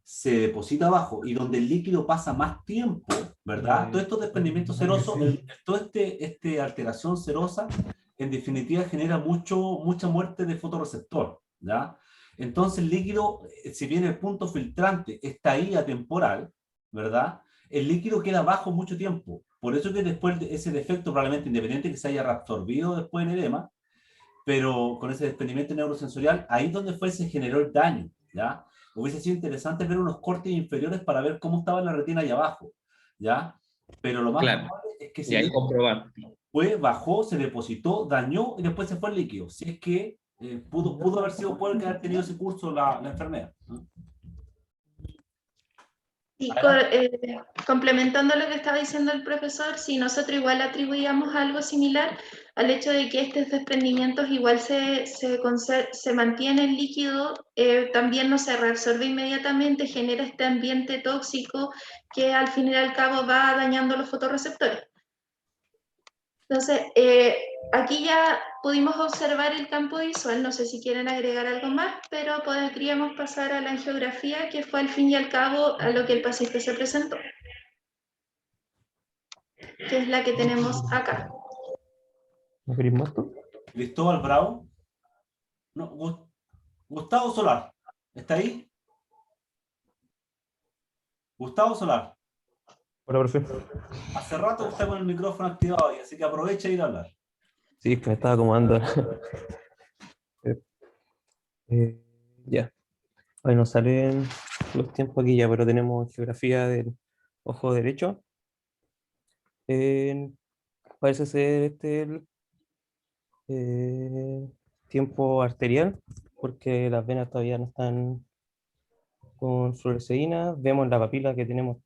se deposita abajo, y donde el líquido pasa más tiempo, ¿verdad? Todos estos desprendimientos serosos, toda esta alteración serosa, en definitiva genera mucha muerte de fotorreceptor, ¿ya? Entonces el líquido, si bien el punto filtrante está ahí atemporal, ¿verdad? El líquido queda bajo mucho tiempo. Por eso que después de ese defecto, probablemente independiente que se haya reabsorbido después en edema, pero con ese desprendimiento neurosensorial, ahí donde se generó el daño, ¿ya? Hubiese sido interesante ver unos cortes inferiores para ver cómo estaba la retina ahí abajo, ¿ya? Pero lo más Claro. probable es que Y ahí comprobar. fue, bajó, se depositó, dañó y después se fue el líquido. Si es que pudo haber sido, puede haber tenido ese curso la enfermedad, ¿no? Y complementando lo que estaba diciendo el profesor, si nosotros igual atribuíamos algo similar al hecho de que estos desprendimientos igual se mantiene el líquido, también no se reabsorbe inmediatamente, genera este ambiente tóxico que al fin y al cabo va dañando los fotorreceptores. Entonces, aquí ya pudimos observar el campo visual, no sé si quieren agregar algo más, pero podríamos pasar a la angiografía, que fue al fin y al cabo a lo que el paciente se presentó, que es la que tenemos acá. Cristóbal Bravo. No, Gustavo Solar. ¿Está ahí? Gustavo Solar. Hola, profe. Hace rato está con el micrófono activado ahí, así que aprovecha y ir a hablar. Sí, es que me estaba acomodando. Ya. Ahí nos salen los tiempos aquí ya, pero tenemos geografía del ojo derecho. Parece ser el tiempo arterial, porque las venas todavía no están con fluoresceína. Vemos en la papila que tenemos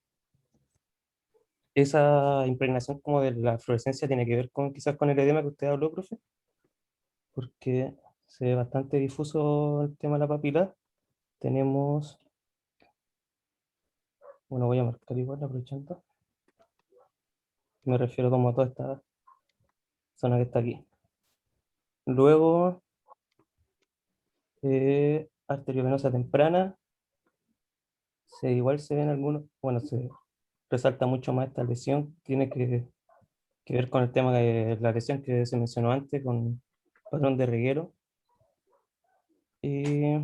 esa impregnación como de la fluorescencia, tiene que ver con quizás con el edema que usted habló, profe, porque se ve bastante difuso el tema de la papila. Tenemos, bueno, voy a marcar igual aprovechando. Me refiero como a toda esta zona que está aquí. Luego, arteriovenosa temprana. Igual se ven algunos, bueno, se resalta mucho más esta lesión. Tiene que ver con el tema de la lesión que se mencionó antes, con patrón de reguero. Y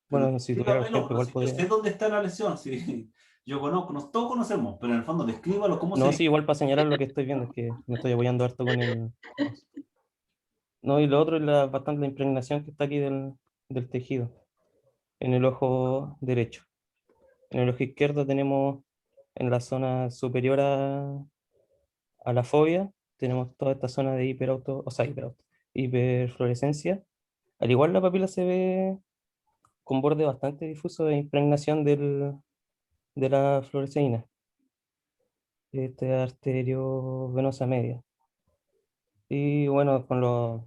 bueno, si tuviera ejemplo, igual Yo podría. sé dónde está la lesión, sí. Yo conozco, todos conocemos, pero en el fondo descríbalo cómo No, se... sí, igual para señalar lo que estoy viendo, es que me estoy apoyando harto con el... No, y lo otro es bastante la impregnación que está aquí del tejido, en el ojo derecho. En el ojo izquierdo tenemos en la zona superior a la fobia, tenemos toda esta zona de hiperfluorescencia. Al igual la papila se ve con borde bastante difuso de impregnación de la fluoresceína. Arterio venosa media. Y bueno, con los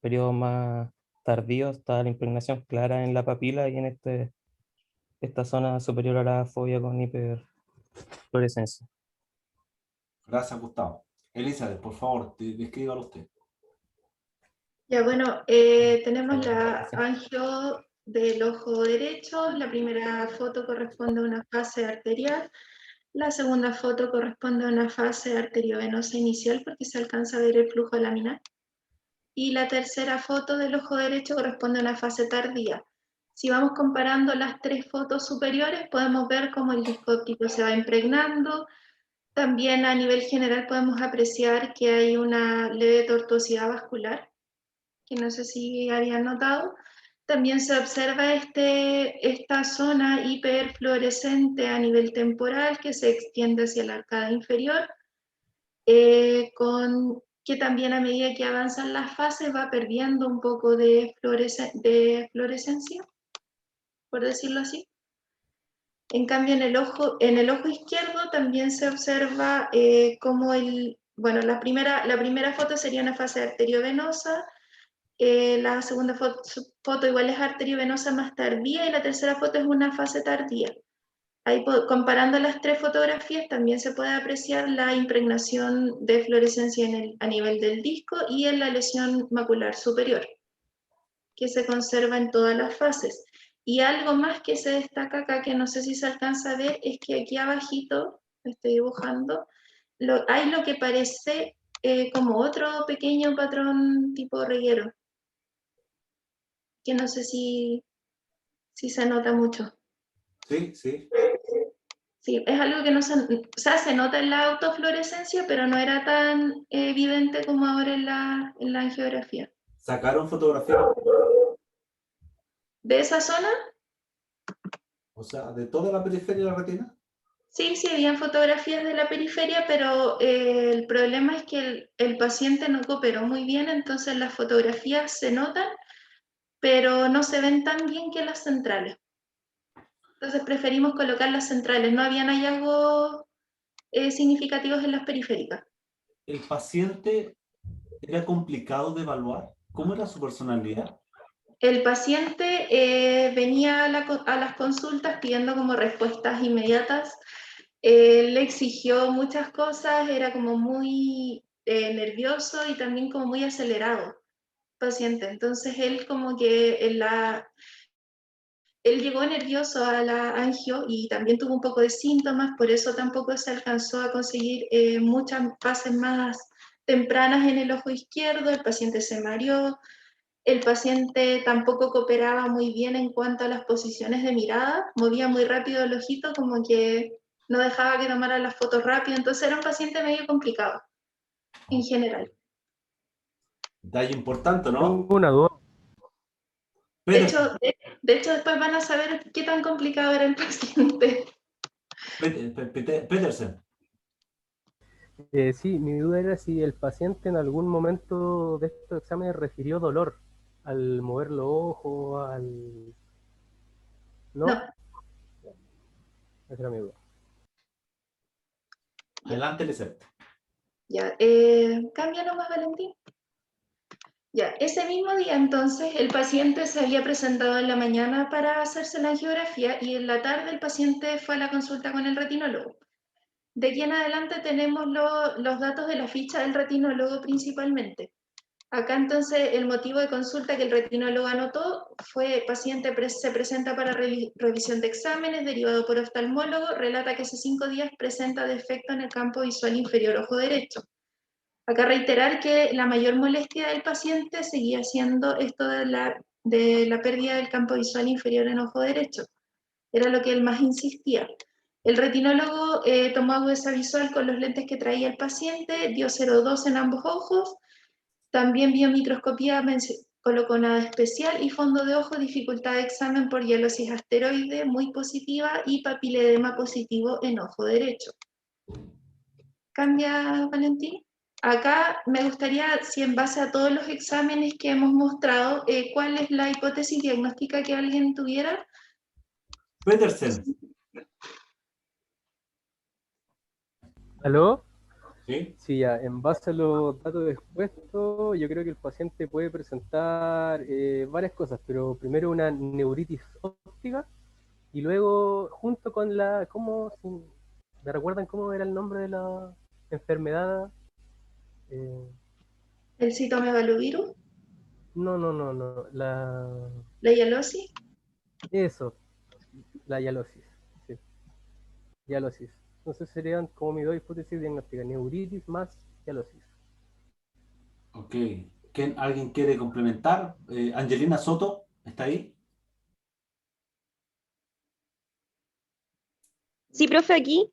periodos más tardíos está la impregnación clara en la papila y en esta zona superior a la fobia con hiperfluorescencia. Gracias, Gustavo. Elizabeth, por favor, descríbalo usted. Ya, bueno, tenemos la angio del ojo derecho. La primera foto corresponde a una fase arterial. La segunda foto corresponde a una fase arteriovenosa inicial porque se alcanza a ver el flujo laminar. Y la tercera foto del ojo derecho corresponde a una fase tardía. Si vamos comparando las tres fotos superiores, podemos ver cómo el disco óptico se va impregnando. También a nivel general podemos apreciar que hay una leve tortuosidad vascular, que no sé si habían notado. También se observa esta zona hiperfluorescente a nivel temporal que se extiende hacia la arcada inferior, que también a medida que avanzan las fases va perdiendo un poco de fluorescencia, por decirlo así. En cambio, en el ojo izquierdo también se observa como la primera foto sería una fase arteriovenosa, la segunda foto igual es arteriovenosa más tardía y la tercera foto es una fase tardía. Ahí, comparando las tres fotografías, también se puede apreciar la impregnación de fluorescencia a nivel del disco y en la lesión macular superior, que se conserva en todas las fases. Y algo más que se destaca acá, que no sé si se alcanza a ver, es que aquí abajito, estoy dibujando, hay lo que parece como otro pequeño patrón tipo reguero. que no sé si se nota mucho. Sí, sí. Sí, es algo que no se, o sea, se nota en la autofluorescencia, pero no era tan evidente como ahora en la angiografía. ¿Sacaron fotografías? ¿De esa zona? O sea, de toda la periferia de la retina. Sí, sí, habían fotografías de la periferia, pero el problema es que el paciente no cooperó muy bien, entonces las fotografías se notan, pero no se ven tan bien que las centrales. Entonces preferimos colocar las centrales, no habían hallazgos significativos en las periféricas. ¿El paciente era complicado de evaluar? ¿Cómo era su personalidad? El paciente venía a las consultas pidiendo como respuestas inmediatas. Le exigió muchas cosas, era como muy nervioso y también como muy acelerado paciente. Entonces él como que él llegó nervioso a la angio y también tuvo un poco de síntomas, por eso tampoco se alcanzó a conseguir muchas fases más tempranas en el ojo izquierdo, el paciente se mareó, el paciente tampoco cooperaba muy bien en cuanto a las posiciones de mirada, movía muy rápido el ojito, como que no dejaba que tomara las fotos rápido, entonces era un paciente medio complicado en general. Detalle importante, ¿no? Tengo una duda. De hecho, después van a saber qué tan complicado era el paciente. Petersen. Sí, mi duda era si el paciente en algún momento de estos exámenes refirió dolor al mover los ojos, ¿no? No. Esa era mi duda. Adelante, Lizeth. Ya, cambia nomás, Valentín. Ya, ese mismo día entonces el paciente se había presentado en la mañana para hacerse la angiografía y en la tarde el paciente fue a la consulta con el retinólogo. De aquí en adelante tenemos los datos de la ficha del retinólogo principalmente. Acá entonces el motivo de consulta que el retinólogo anotó fue paciente se presenta para revisión de exámenes, derivado por oftalmólogo, relata que hace 5 días presenta defecto en el campo visual inferior ojo derecho. Acá reiterar que la mayor molestia del paciente seguía siendo esto de la pérdida del campo visual inferior en ojo derecho. Era lo que él más insistía. El retinólogo tomó agudeza visual con los lentes que traía el paciente, dio 0,2 en ambos ojos, también vio microscopía, colocó nada especial y fondo de ojo, dificultad de examen por hialosis asteroide muy positiva y papiledema positivo en ojo derecho. ¿Cambia, Valentín? Acá me gustaría, si en base a todos los exámenes que hemos mostrado, ¿cuál es la hipótesis diagnóstica que alguien tuviera? Petersen. ¿Aló? Sí. Sí, ya, en base a los datos expuestos, yo creo que el paciente puede presentar varias cosas, pero primero una neuritis óptica y luego junto con ¿me recuerdan cómo era el nombre de la enfermedad? ¿El citomegalovirus? No, ¿La hialosis? Eso, la hialosis, sí, hialosis. Entonces serían como mis dos hipótesis diagnósticas, neuritis más hialosis. Ok. ¿Alguien quiere complementar? Angelina Soto, ¿está ahí? Sí, profe, aquí.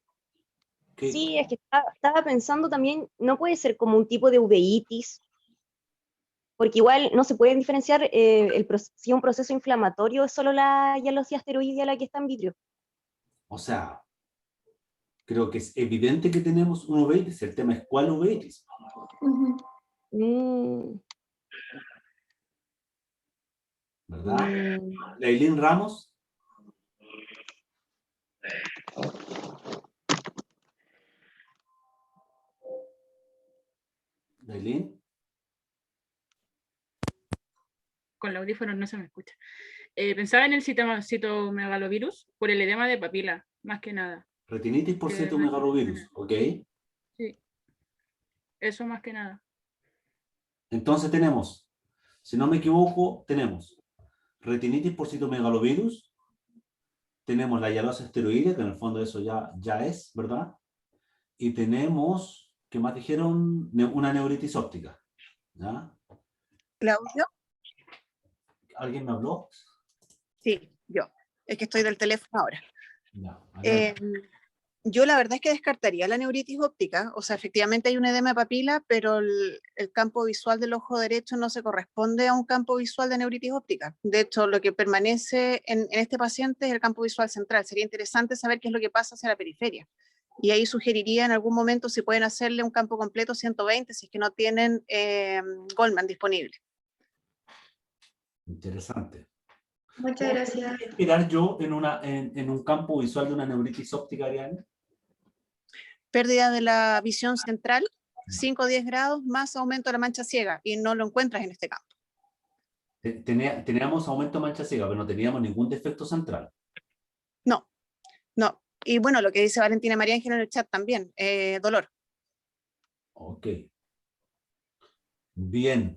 ¿Qué? Sí, es que estaba pensando también, no puede ser como un tipo de uveitis, porque igual no se puede diferenciar si un proceso inflamatorio es solo la hialosis asteroidea la que está en vitrio. O sea, creo que es evidente que tenemos un uveitis. El tema es cuál uveitis. ¿Verdad? Leilín Ramos. Leilín. Con el audífono no se me escucha. Pensaba en el citomegalovirus por el edema de papila, más que nada. Retinitis por citomegalovirus, ¿ok? Sí, eso más que nada. Entonces tenemos, si no me equivoco, tenemos retinitis por citomegalovirus, tenemos la hialosis esteroidea, que en el fondo eso ya es, ¿verdad? Y tenemos, ¿qué más dijeron? Una neuritis óptica, ¿ya? Claudio. ¿Alguien me habló? Sí, yo. Es que estoy del teléfono ahora. Ya, Yo la verdad es que descartaría la neuritis óptica. O sea, efectivamente hay un edema de papila, pero el campo visual del ojo derecho no se corresponde a un campo visual de neuritis óptica. De hecho, lo que permanece en este paciente es el campo visual central. Sería interesante saber qué es lo que pasa hacia la periferia. Y ahí sugeriría en algún momento si pueden hacerle un campo completo 120 si es que no tienen Goldman disponible. Interesante. Muchas gracias. ¿Puedo inspirar yo en un campo visual de una neuritis óptica, Ariane? Pérdida de la visión central, 5 o 10 grados, más aumento de la mancha ciega, y no lo encuentras en este campo. Teníamos aumento de mancha ciega, pero no teníamos ningún defecto central. No, no. Y bueno, lo que dice Valentina María Ángel en el chat también, dolor. Ok. Bien.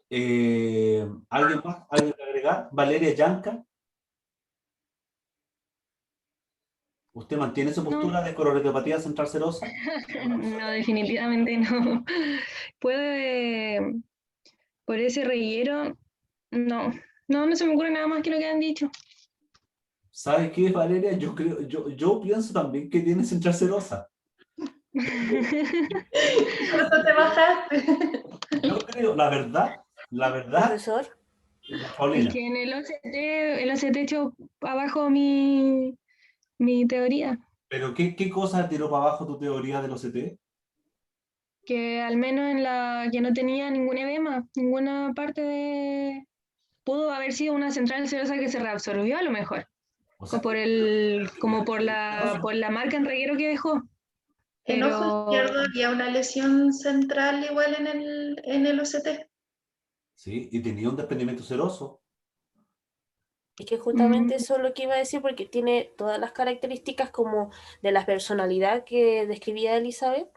¿Alguien más? ¿Alguien que agregar? Valeria Yanca. ¿Usted mantiene su postura de cororetopatía central serosa? No, definitivamente no. Puede, por ese reguero, no se me ocurre nada más que lo que han dicho. ¿Sabes qué, Valeria? Yo pienso también que tiene central serosa. ¿Cuánto te bajaste? Yo creo, la verdad, Profesor. Paulina. Es que en el OCT echó abajo mi teoría, ¿Pero qué cosa tiró para abajo tu teoría del OCT? que al menos en la que no tenía ningún edema, ninguna parte de... Pudo haber sido una central serosa que se reabsorbió a lo mejor, O sea, como por la marca en reguero que dejó. En ojo izquierdo había una lesión central igual en el OCT. Sí, y tenía un desprendimiento seroso. Es que justamente eso es lo que iba a decir, porque tiene todas las características como de la personalidad que describía Elizabeth,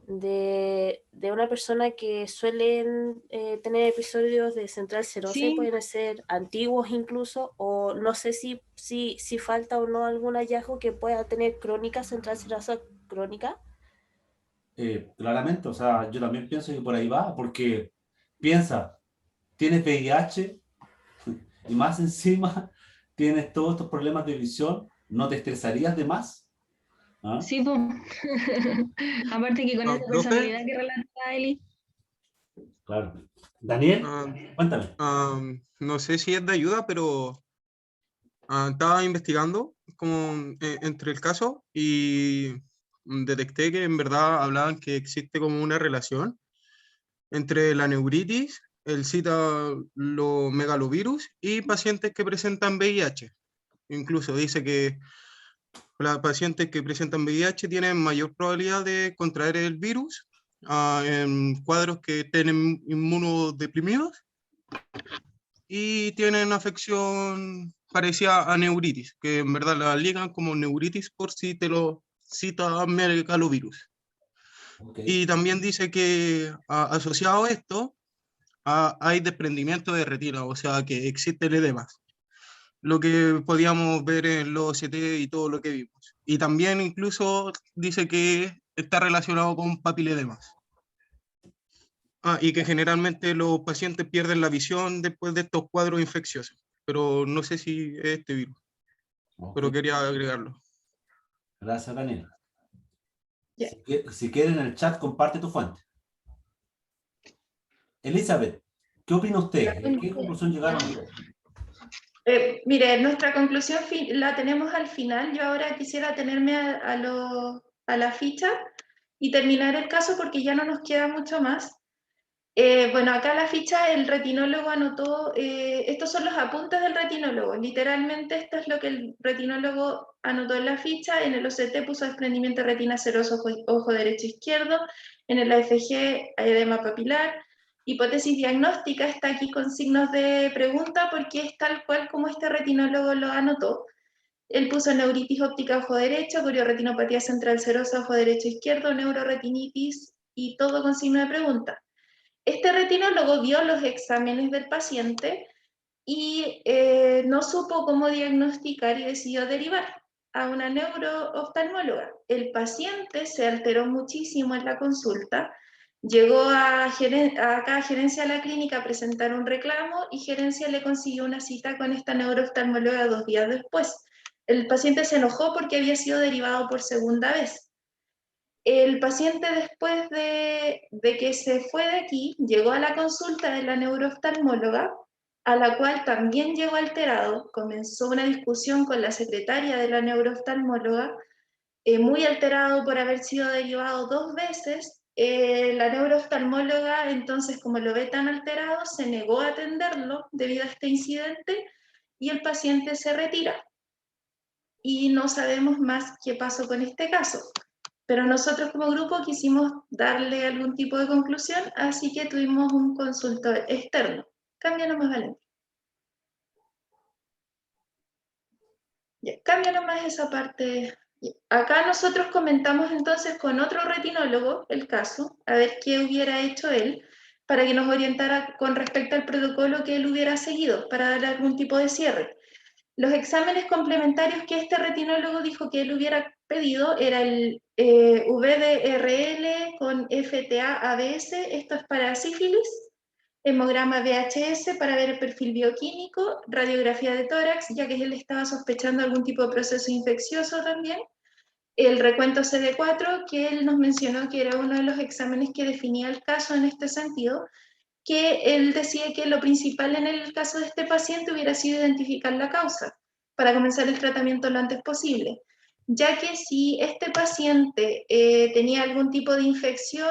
de una persona que suelen tener episodios de central serosa, Sí. pueden ser antiguos incluso, o no sé si falta o no algún hallazgo que pueda tener crónica, central serosa crónica. Claramente, o sea, yo también pienso que por ahí va, porque piensa, tienes VIH y más encima tienes todos estos problemas de visión, ¿no te estresarías de más? ¿Ah? Sí, pues. Aparte que con esa profe. personalidad que relata Eli. Claro. Daniel, cuéntame. No sé si es de ayuda, pero estaba investigando como entre el caso y detecté que en verdad hablaban que existe como una relación entre la neuritis, el citomegalovirus y pacientes que presentan VIH. Incluso dice que las pacientes que presentan VIH tienen mayor probabilidad de contraer el virus en cuadros que tienen inmunodeprimidos y tienen afección parecida a neuritis, que en verdad la ligan como neuritis por citomegalovirus. Y también dice que asociado a esto hay desprendimiento de retina, o sea que existen edemas, lo que podíamos ver en los OCT y todo lo que vimos. Y también incluso dice que está relacionado con papiledemas. Y que generalmente los pacientes pierden la visión después de estos cuadros infecciosos, pero no sé si es este virus, pero quería agregarlo. Gracias, Daniel. Si quieres en el chat, comparte tu fuente. Elizabeth, ¿qué opina usted? ¿A qué conclusión llegaron? Mire, nuestra conclusión la tenemos al final. Yo ahora quisiera atenerme a la ficha y terminar el caso porque ya no nos queda mucho más. Bueno, acá la ficha el retinólogo anotó, estos son los apuntes del retinólogo, literalmente esto es lo que el retinólogo anotó en la ficha. En el OCT puso desprendimiento de retina seroso ojo derecho izquierdo, en el AFG hay edema papilar. Hipótesis diagnóstica está aquí con signos de pregunta porque es tal cual como este retinólogo lo anotó. Él puso neuritis óptica ojo derecho, corioretinopatía central serosa ojo derecho izquierdo, neuroretinitis y todo con signo de pregunta. Este retinólogo vio los exámenes del paciente y no supo cómo diagnosticar y decidió derivar a una neurooftalmóloga. El paciente se alteró muchísimo en la consulta. Llegó acá a gerencia de la clínica a presentar un reclamo y gerencia le consiguió una cita con esta neurooftalmóloga 2 días después. El paciente se enojó porque había sido derivado por segunda vez. El paciente, después de que se fue de aquí, llegó a la consulta de la neurooftalmóloga, a la cual también llegó alterado. Comenzó una discusión con la secretaria de la neurooftalmóloga, muy alterado por haber sido derivado 2 veces. La neurooftalmóloga, entonces, como lo ve tan alterado, se negó a atenderlo debido a este incidente y el paciente se retira. Y no sabemos más qué pasó con este caso. Pero nosotros como grupo quisimos darle algún tipo de conclusión, así que tuvimos un consultor externo. Cambia nomás, Valentín. Ya, cambia nomás esa parte. Acá nosotros comentamos entonces con otro retinólogo el caso, a ver qué hubiera hecho él, para que nos orientara con respecto al protocolo que él hubiera seguido, para dar algún tipo de cierre. Los exámenes complementarios que este retinólogo dijo que él hubiera pedido era el VDRL con FTA-ABS, esto es para sífilis, hemograma VHS para ver el perfil bioquímico, radiografía de tórax, ya que él estaba sospechando algún tipo de proceso infeccioso también, el recuento CD4, que él nos mencionó que era uno de los exámenes que definía el caso en este sentido, que él decía que lo principal en el caso de este paciente hubiera sido identificar la causa para comenzar el tratamiento lo antes posible, ya que si este paciente tenía algún tipo de infección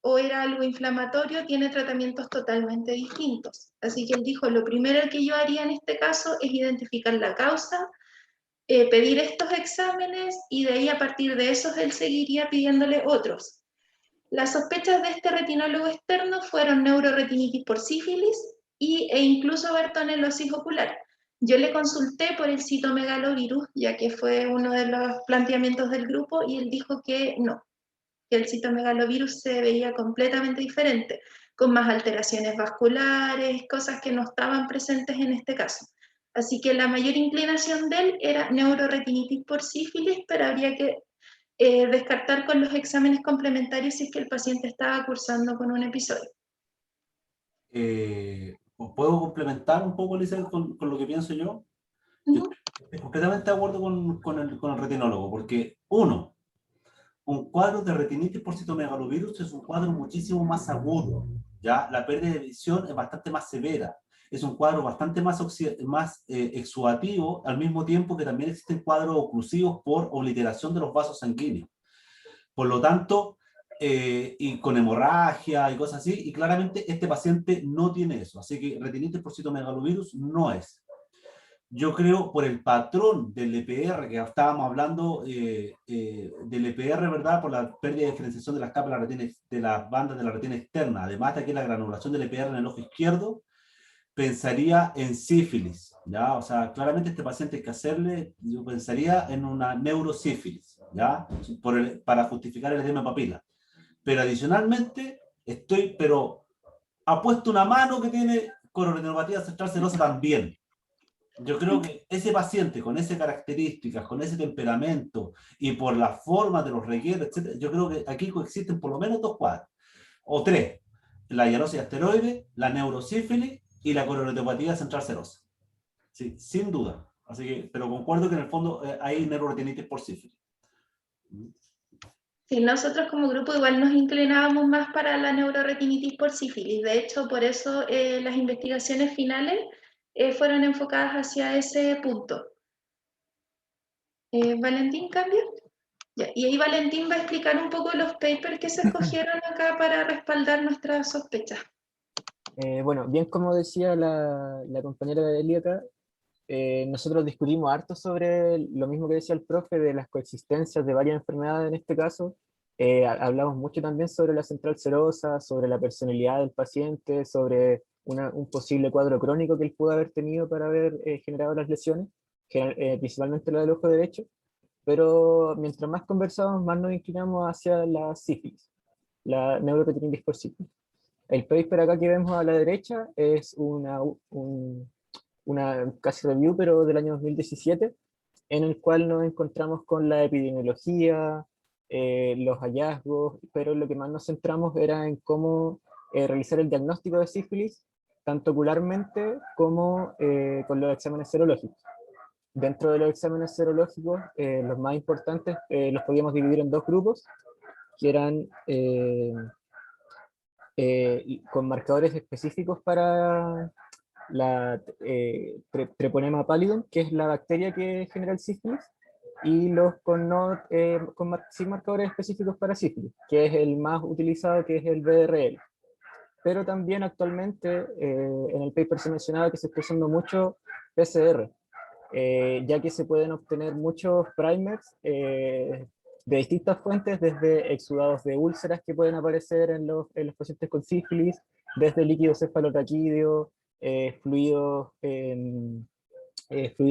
o era algo inflamatorio, tiene tratamientos totalmente distintos. Así que él dijo, lo primero que yo haría en este caso es identificar la causa, pedir estos exámenes y de ahí a partir de esos él seguiría pidiéndole otros. Las sospechas de este retinólogo externo fueron neuroretinitis por sífilis e incluso bartonelosis ocular. Yo le consulté por el citomegalovirus, ya que fue uno de los planteamientos del grupo, y él dijo que no, que el citomegalovirus se veía completamente diferente, con más alteraciones vasculares, cosas que no estaban presentes en este caso. Así que la mayor inclinación de él era neuroretinitis por sífilis, pero habría que descartar con los exámenes complementarios si es que el paciente estaba cursando con un episodio. ¿Puedo complementar un poco, Elizabeth, con lo que pienso yo? Yo estoy completamente de acuerdo con el retinólogo, porque uno, un cuadro de retinitis por citomegalovirus es un cuadro muchísimo más agudo, ¿ya? La pérdida de visión es bastante más severa, es un cuadro bastante más exudativo, al mismo tiempo que también existen cuadros oclusivos por obliteración de los vasos sanguíneos. Por lo tanto, y con hemorragia y cosas así, y claramente este paciente no tiene eso, así que retinitis por citomegalovirus no es. Yo creo por el patrón del EPR, que estábamos hablando del EPR, ¿verdad? Por la pérdida de diferenciación de las capas de la, retina, de las bandas de la retina externa, además de que la granulación del EPR en el ojo izquierdo, pensaría en sífilis, ¿ya? O sea, claramente este paciente hay que hacerle, yo pensaría en una neurosífilis, ¿ya? Para justificar el edema de papila. Pero adicionalmente, pero apuesto una mano que tiene cororetinopatía central serosa también. Yo creo que ese paciente con esas características, con ese temperamento y por la forma de los regueros, etc., yo creo que aquí coexisten por lo menos 2 cuadros, o 3, la hialosis asteroide, la neurosífilis y la cororetinopatía central serosa. Sí, sin duda. Así que, pero concuerdo que en el fondo hay neuroretinitis por sífilis. Sí, nosotros como grupo igual nos inclinábamos más para la neuroretinitis por sífilis. De hecho, por eso las investigaciones finales fueron enfocadas hacia ese punto. ¿Valentín cambia? Ya, y ahí Valentín va a explicar un poco los papers que se escogieron acá para respaldar nuestras sospechas. Bueno, bien como decía la compañera de Eli acá, nosotros discutimos harto sobre lo mismo que decía el profe de las coexistencias de varias enfermedades en este caso. Hablamos mucho también sobre la central serosa, sobre la personalidad del paciente, sobre un posible cuadro crónico que él pudo haber tenido para haber generado las lesiones, principalmente la del ojo derecho. Pero mientras más conversamos, más nos inclinamos hacia la sífilis, la neuroretinitis por sífilis. El paper acá que vemos a la derecha es una casi review, pero del año 2017, en el cual nos encontramos con la epidemiología, los hallazgos, pero lo que más nos centramos era en cómo realizar el diagnóstico de sífilis, tanto ocularmente como con los exámenes serológicos. Dentro de los exámenes serológicos, los más importantes los podíamos dividir en dos grupos, que eran con marcadores específicos para la Treponema pallidum, que es la bacteria que genera el sífilis, y los sin marcadores específicos para sífilis, que es el más utilizado, que es el BRL. Pero también actualmente en el paper se mencionaba que se está usando mucho PCR, ya que se pueden obtener muchos primers de distintas fuentes, desde exudados de úlceras que pueden aparecer en los pacientes con sífilis, desde líquido cefaloraquídeo, fluido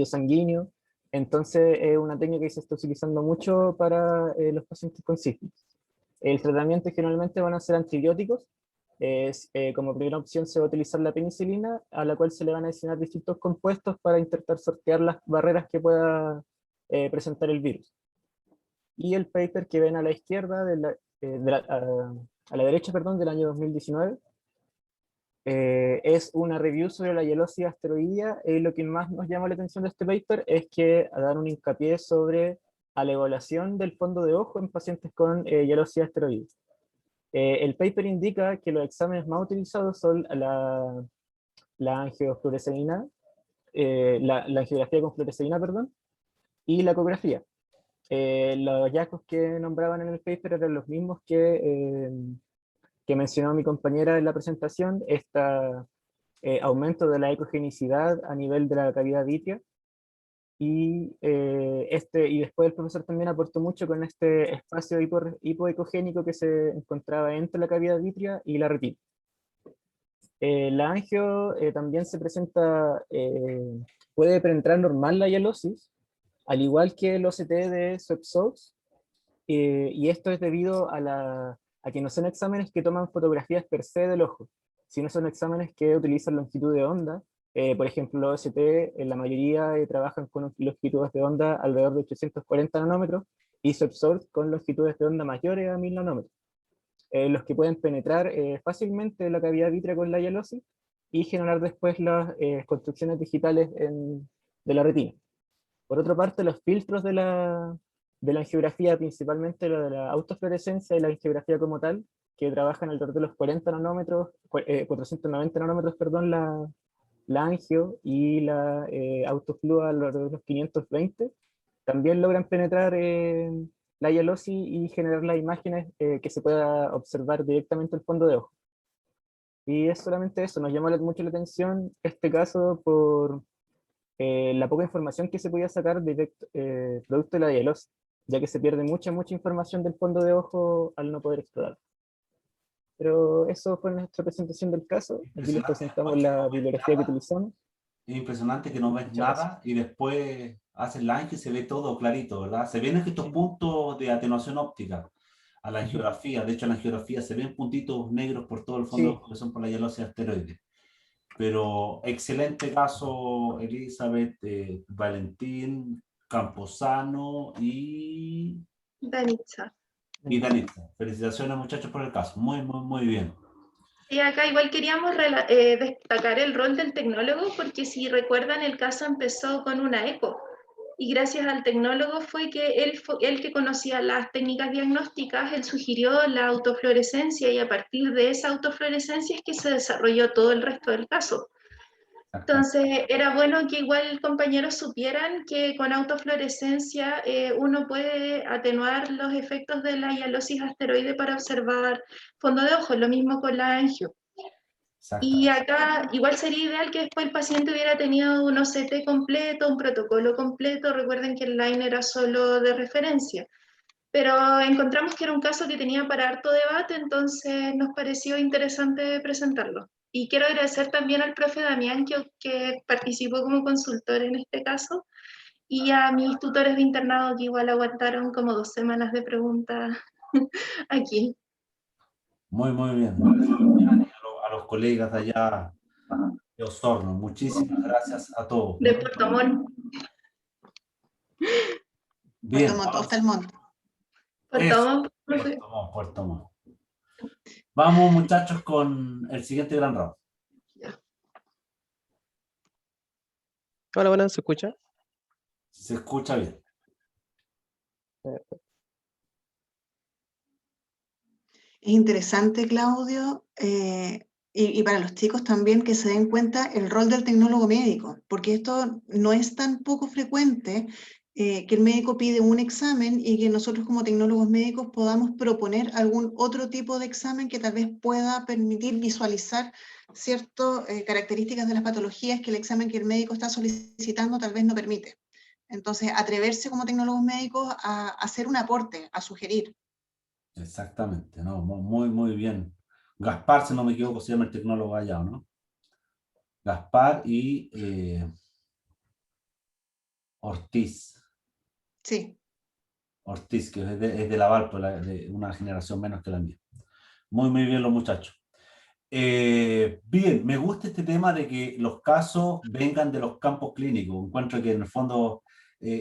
sanguíneo. Entonces es una técnica que se está utilizando mucho para los pacientes con sífilis. El tratamiento generalmente van a ser antibióticos. Como primera opción se va a utilizar la penicilina, a la cual se le van a adicionar distintos compuestos para intentar sortear las barreras que pueda presentar el virus. Y el paper que ven a la izquierda, a la derecha, perdón, del año 2019, es una review sobre la hialosis asteroidea. Lo que más nos llama la atención de este paper es que dan un hincapié sobre a la evaluación del fondo de ojo en pacientes con hialosis asteroidea. El paper indica que los exámenes más utilizados son la angiofluoresceína, la angiografía con fluoresceína, perdón, y la ecografía. Los hallazgos que nombraban en el paper eran los mismos que mencionó mi compañera en la presentación, aumento de la ecogenicidad a nivel de la cavidad vítrea, y después el profesor también aportó mucho con este espacio hipoecogénico que se encontraba entre la cavidad vítrea y la retina. La angio también se presenta, puede penetrar normal la hialosis, al igual que el OCT de Swepsox, y esto es debido a que no son exámenes que toman fotografías per se del ojo, sino son exámenes que utilizan longitud de onda. Por ejemplo, los OCT en la mayoría trabajan con longitudes de onda alrededor de 840 nanómetros, y Swepsox con longitudes de onda mayores a 1000 nanómetros, los que pueden penetrar fácilmente la cavidad vítrea con la hialosis y generar después las construcciones digitales de la retina. Por otra parte, los filtros de la angiografía, principalmente lo de la autofluorescencia y la angiografía como tal, que trabajan alrededor de los 40 nanómetros, 490 nanómetros, perdón, la angio, y la autofluo alrededor de los 520, también logran penetrar la hialosis y generar las imágenes que se pueda observar directamente el fondo de ojo. Y es solamente eso, nos llamó mucho la atención este caso por la poca información que se podía sacar producto de la hialosis, ya que se pierde mucha información del fondo de ojo al no poder explorar. Pero eso fue nuestra presentación del caso. Aquí les presentamos la bibliografía que utilizamos. Es impresionante que no ves nada y después haces la angio y se ve todo clarito, ¿verdad? Se ven estos puntos de atenuación óptica a la angiografía. De hecho, en la angiografía se ven puntitos negros por todo el fondo de ojo, que son por la hialosis asteroide. Pero excelente caso, Elizabeth, Valentín, Camposano y Danitza. Felicitaciones, muchachos, por el caso. Muy bien. Y acá igual queríamos destacar el rol del tecnólogo, porque si recuerdan, el caso empezó con una eco, y gracias al tecnólogo fue que él que conocía las técnicas diagnósticas, él sugirió la autofluorescencia, y a partir de esa autofluorescencia es que se desarrolló todo el resto del caso. Entonces era bueno que igual compañeros supieran que con autofluorescencia uno puede atenuar los efectos de la hialosis asteroide para observar fondo de ojo, lo mismo con la angio. Y acá igual sería ideal que después el paciente hubiera tenido un OCT completo, un protocolo completo. Recuerden que el line era solo de referencia, pero encontramos que era un caso que tenía para harto debate, entonces nos pareció interesante presentarlo. Y quiero agradecer también al profe Damián, que participó como consultor en este caso, y a mis tutores de internado, que igual aguantaron como 2 semanas de preguntas aquí. Muy bien. A los colegas de allá de Osorno, muchísimas gracias a todos. De Puerto Montt. Bien. Puerto Montt, hasta el monte. Eso, Puerto Montt, profe. Puerto Montt, Puerto Montt. Vamos, muchachos, con el siguiente gran round. Hola, buenas, ¿se escucha? Se escucha bien. Es interesante, Claudio, y para los chicos también que se den cuenta el rol del tecnólogo médico, porque esto no es tan poco frecuente que el médico pide un examen y que nosotros como tecnólogos médicos podamos proponer algún otro tipo de examen que tal vez pueda permitir visualizar ciertas características de las patologías que el examen que el médico está solicitando tal vez no permite. Entonces, atreverse como tecnólogos médicos a hacer un aporte, a sugerir. Exactamente, ¿no? Muy, muy bien. Gaspar, si no me equivoco, se llama el tecnólogo allá, ¿no? Gaspar y Ortiz. Sí. Ortiz, que es de Laval, pues, de una generación menos que la mía. Muy, muy bien los muchachos. Bien, me gusta este tema de que los casos vengan de los campos clínicos. Encuentro que en el fondo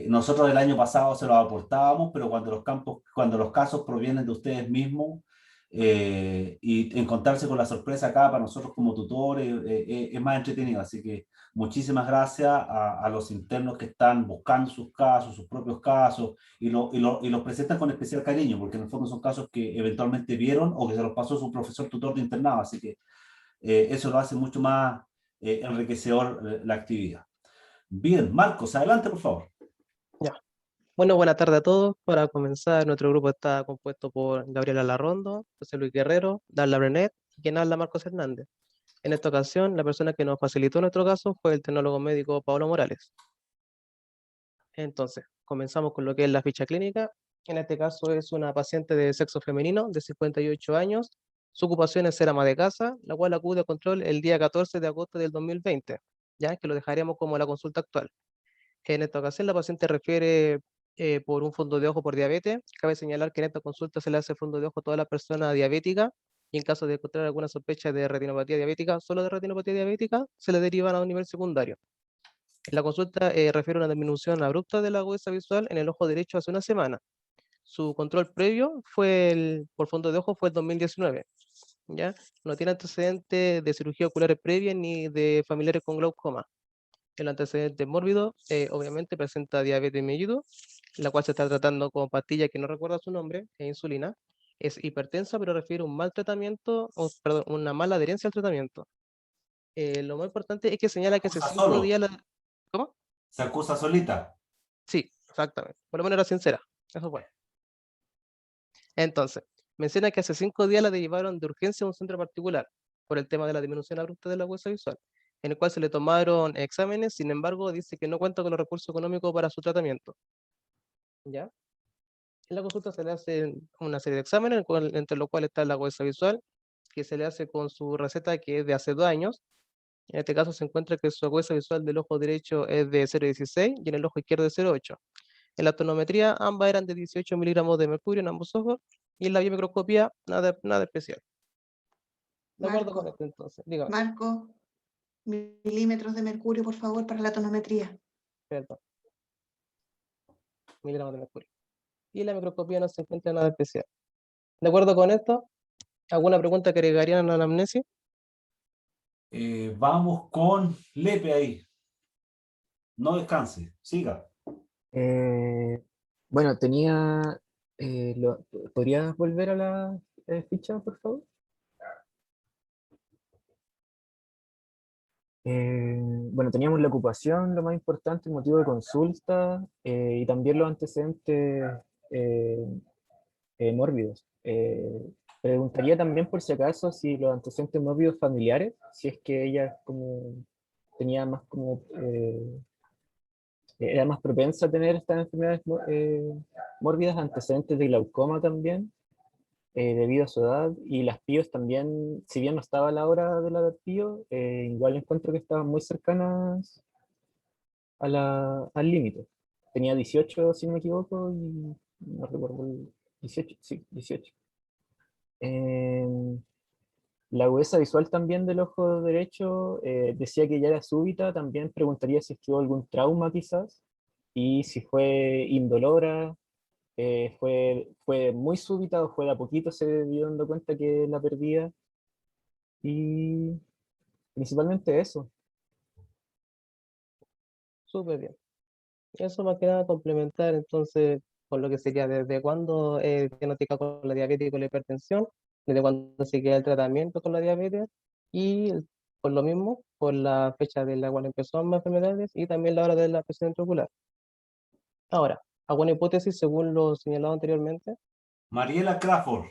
nosotros el año pasado se los aportábamos, pero cuando los casos provienen de ustedes mismos y encontrarse con la sorpresa acá para nosotros como tutores es más entretenido. Así que muchísimas gracias a los internos que están buscando sus casos, sus propios casos y los presentan con especial cariño, porque en el fondo son casos que eventualmente vieron o que se los pasó su profesor tutor de internado. Así que eso lo hace mucho más enriquecedor la actividad. Bien, Marcos, adelante, por favor. Ya. Bueno, buenas tardes a todos. Para comenzar, nuestro grupo está compuesto por Gabriela Larrondo, José Luis Guerrero, Darla Brenet y quien habla Marcos Hernández. En esta ocasión, la persona que nos facilitó nuestro caso fue el tecnólogo médico Pablo Morales. Entonces, comenzamos con lo que es la ficha clínica. En este caso es una paciente de sexo femenino de 58 años. Su ocupación es ser ama de casa, la cual acude a control el día 14 de agosto del 2020, ya que lo dejaremos como la consulta actual. En esta ocasión, la paciente refiere por un fondo de ojo por diabetes. Cabe señalar que en esta consulta se le hace fondo de ojo a toda la persona diabética y en caso de encontrar alguna sospecha de retinopatía diabética, solo de retinopatía diabética, se le derivan a un nivel secundario. En la consulta refiere una disminución abrupta de la agudeza visual en el ojo derecho hace una semana. Su control previo por fondo de ojo fue el 2019. ¿Ya? No tiene antecedentes de cirugía ocular previa ni de familiares con glaucoma. El antecedente mórbido obviamente presenta diabetes mellitus, la cual se está tratando con pastilla que no recuerda su nombre, e insulina. Es hipertensa, pero refiere un mal tratamiento, perdón, una mala adherencia al tratamiento. Lo más importante es que señala que hace 5 días... ¿Cómo? ¿Se acusa solita? Sí, exactamente. Por lo menos era sincera. Eso fue. Entonces, menciona que hace 5 días la derivaron de urgencia a un centro particular por el tema de la disminución abrupta de la agudeza visual, en el cual se le tomaron exámenes. Sin embargo, dice que no cuenta con los recursos económicos para su tratamiento. ¿Ya? En la consulta se le hace una serie de exámenes, entre los cuales está la agudeza visual, que se le hace con su receta que es de hace 2 años. En este caso se encuentra que su agudeza visual del ojo derecho es de 0,16 y en el ojo izquierdo de 0,8. En la tonometría ambas eran de 18 miligramos de mercurio en ambos ojos y en la biomicroscopía nada especial. De acuerdo con esto entonces, dígame. Marco, milímetros de mercurio, por favor, para la tonometría. Perdón. Miligramos de mercurio. Y en la microscopía no se encuentra nada especial. De acuerdo con esto, ¿alguna pregunta que agregarían a la anamnesis? Vamos con Lepe ahí. No descanse, siga. Bueno, ¿podrías volver a la ficha, por favor? Bueno, teníamos la ocupación, lo más importante, el motivo de consulta y también los antecedentes mórbidos. Preguntaría también por si acaso si los antecedentes mórbidos familiares, si es que ella tenía más era más propensa a tener estas enfermedades mórbidas, antecedentes de glaucoma también, debido a su edad, y las PIOs también, si bien no estaba a la hora de la PIO, igual encuentro que estaban muy cercanas al límite. Tenía 18, si no me equivoco, y no recuerdo el 18, sí, 18. La agudeza visual también del ojo derecho decía que ya era súbita. También preguntaría si es que hubo algún trauma quizás, y si fue indolora, Fue muy súbita, fue de a poquito se dio dando cuenta que la perdía, y principalmente eso. Súper bien. Eso más que nada complementar entonces con lo que sería desde cuándo diagnostica con la diabetes y con la hipertensión, desde cuándo se queda el tratamiento con la diabetes y por lo mismo, por la fecha de la cual empezó ambas enfermedades y también la hora de la presión intraocular. Ahora, ¿alguna hipótesis según lo señalado anteriormente? Mariela Crawford.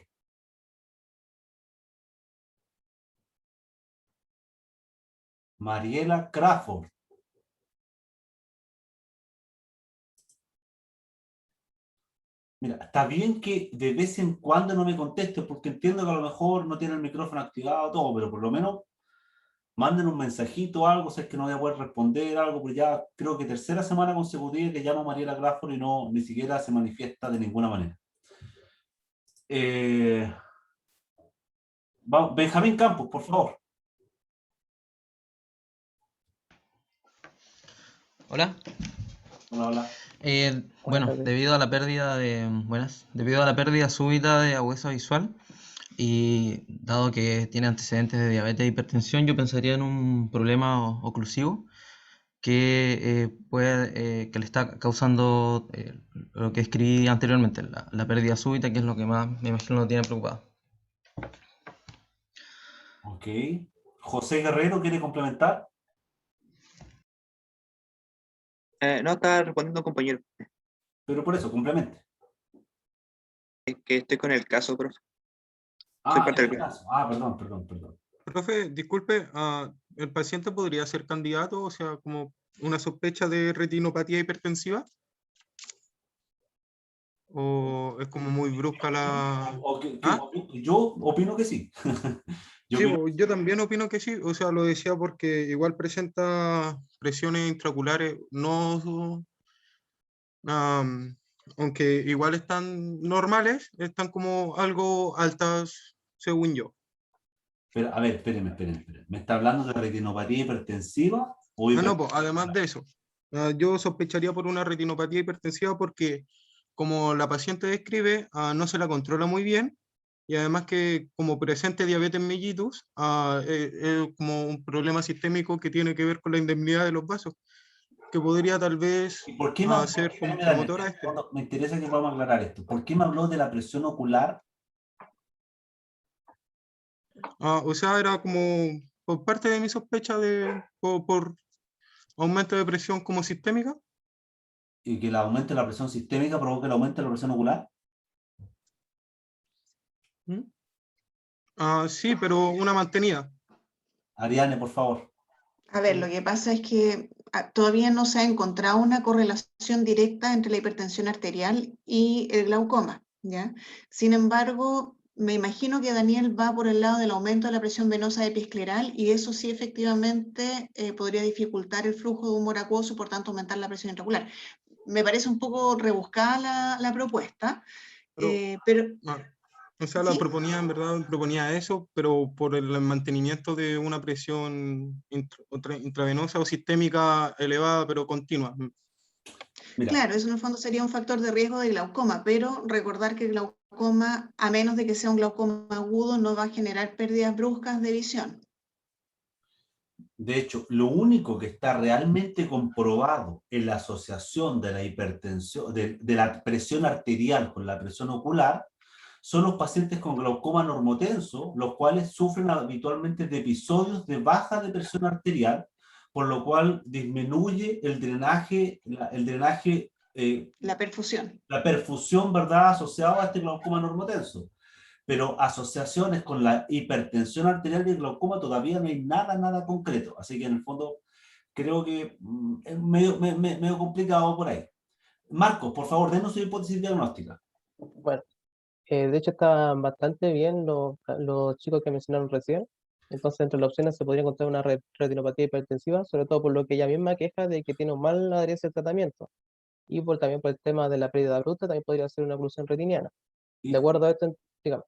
Mariela Crawford. Mira, está bien que de vez en cuando no me conteste, porque entiendo que a lo mejor no tiene el micrófono activado, todo, pero por lo menos manden un mensajito o algo, sé que no voy a poder responder algo, porque ya creo que tercera semana consecutiva que llamo a Mariela Crawford y no, ni siquiera se manifiesta de ninguna manera. Benjamín Campos, por favor. Hola. Hola, hola. Bueno, debido a la pérdida súbita de agudeza visual y dado que tiene antecedentes de diabetes e hipertensión, yo pensaría en un problema oclusivo que que le está causando lo que escribí anteriormente, la pérdida súbita, que es lo que más me imagino lo tiene preocupado. Ok. José Guerrero, ¿quiere complementar? No, estaba respondiendo a un compañero. Pero por eso, complemente. Es que estoy con el caso, profe. Ah, parte en del el caso. Ah, perdón. Profe, disculpe, ¿el paciente podría ser candidato, o sea, como una sospecha de retinopatía hipertensiva? ¿O es como muy brusca la...? Yo opino que sí. Sí, yo también opino que sí, o sea, lo decía porque igual presenta presiones intraoculares, no, aunque igual están normales, están como algo altas, según yo. Pero, a ver, espérenme. ¿Me está hablando de retinopatía hipertensiva o No, pues, además de eso, yo sospecharía por una retinopatía hipertensiva porque como la paciente describe, no se la controla muy bien, y además que como presente diabetes mellitus, es como un problema sistémico que tiene que ver con la indemnidad de los vasos, que podría tal vez ¿Por qué me, ser como espérame, promotor a este. me interesa que podamos aclarar esto? ¿Por qué me habló de la presión ocular? O sea, era como por parte de mi sospecha por aumento de presión como sistémica. ¿Y que el aumento de la presión sistémica provoca el aumento de la presión ocular? Sí, pero una mantenida. Ariane, por favor. A ver, lo que pasa es que todavía no se ha encontrado una correlación directa entre la hipertensión arterial y el glaucoma, ¿ya? Sin embargo, me imagino que Daniel va por el lado del aumento de la presión venosa epiescleral y eso sí efectivamente podría dificultar el flujo de humor acuoso y por tanto aumentar la presión intraocular. Me parece un poco rebuscada la propuesta, pero O sea, ¿sí? en verdad proponía eso, pero por el mantenimiento de una presión intravenosa o sistémica elevada, pero continua. Claro, eso en el fondo sería un factor de riesgo de glaucoma, pero recordar que el glaucoma, a menos de que sea un glaucoma agudo, no va a generar pérdidas bruscas de visión. De hecho, lo único que está realmente comprobado en la asociación de la hipertensión, de la presión arterial con la presión ocular, son los pacientes con glaucoma normotenso, los cuales sufren habitualmente de episodios de baja de presión arterial, por lo cual disminuye el drenaje, la perfusión. La perfusión, ¿verdad?, asociada a este glaucoma normotenso. Pero asociaciones con la hipertensión arterial y el glaucoma todavía no hay nada concreto. Así que en el fondo creo que es medio complicado por ahí. Marcos, por favor, denos su hipótesis diagnóstica. Bueno, de hecho están bastante bien los chicos que mencionaron recién. Entonces, entre las opciones se podría encontrar una retinopatía hipertensiva, sobre todo por lo que ella misma queja de que tiene un mal adherencia al tratamiento. Y también por el tema de la pérdida bruta, también podría ser una oclusión retiniana. De acuerdo a esto, digamos.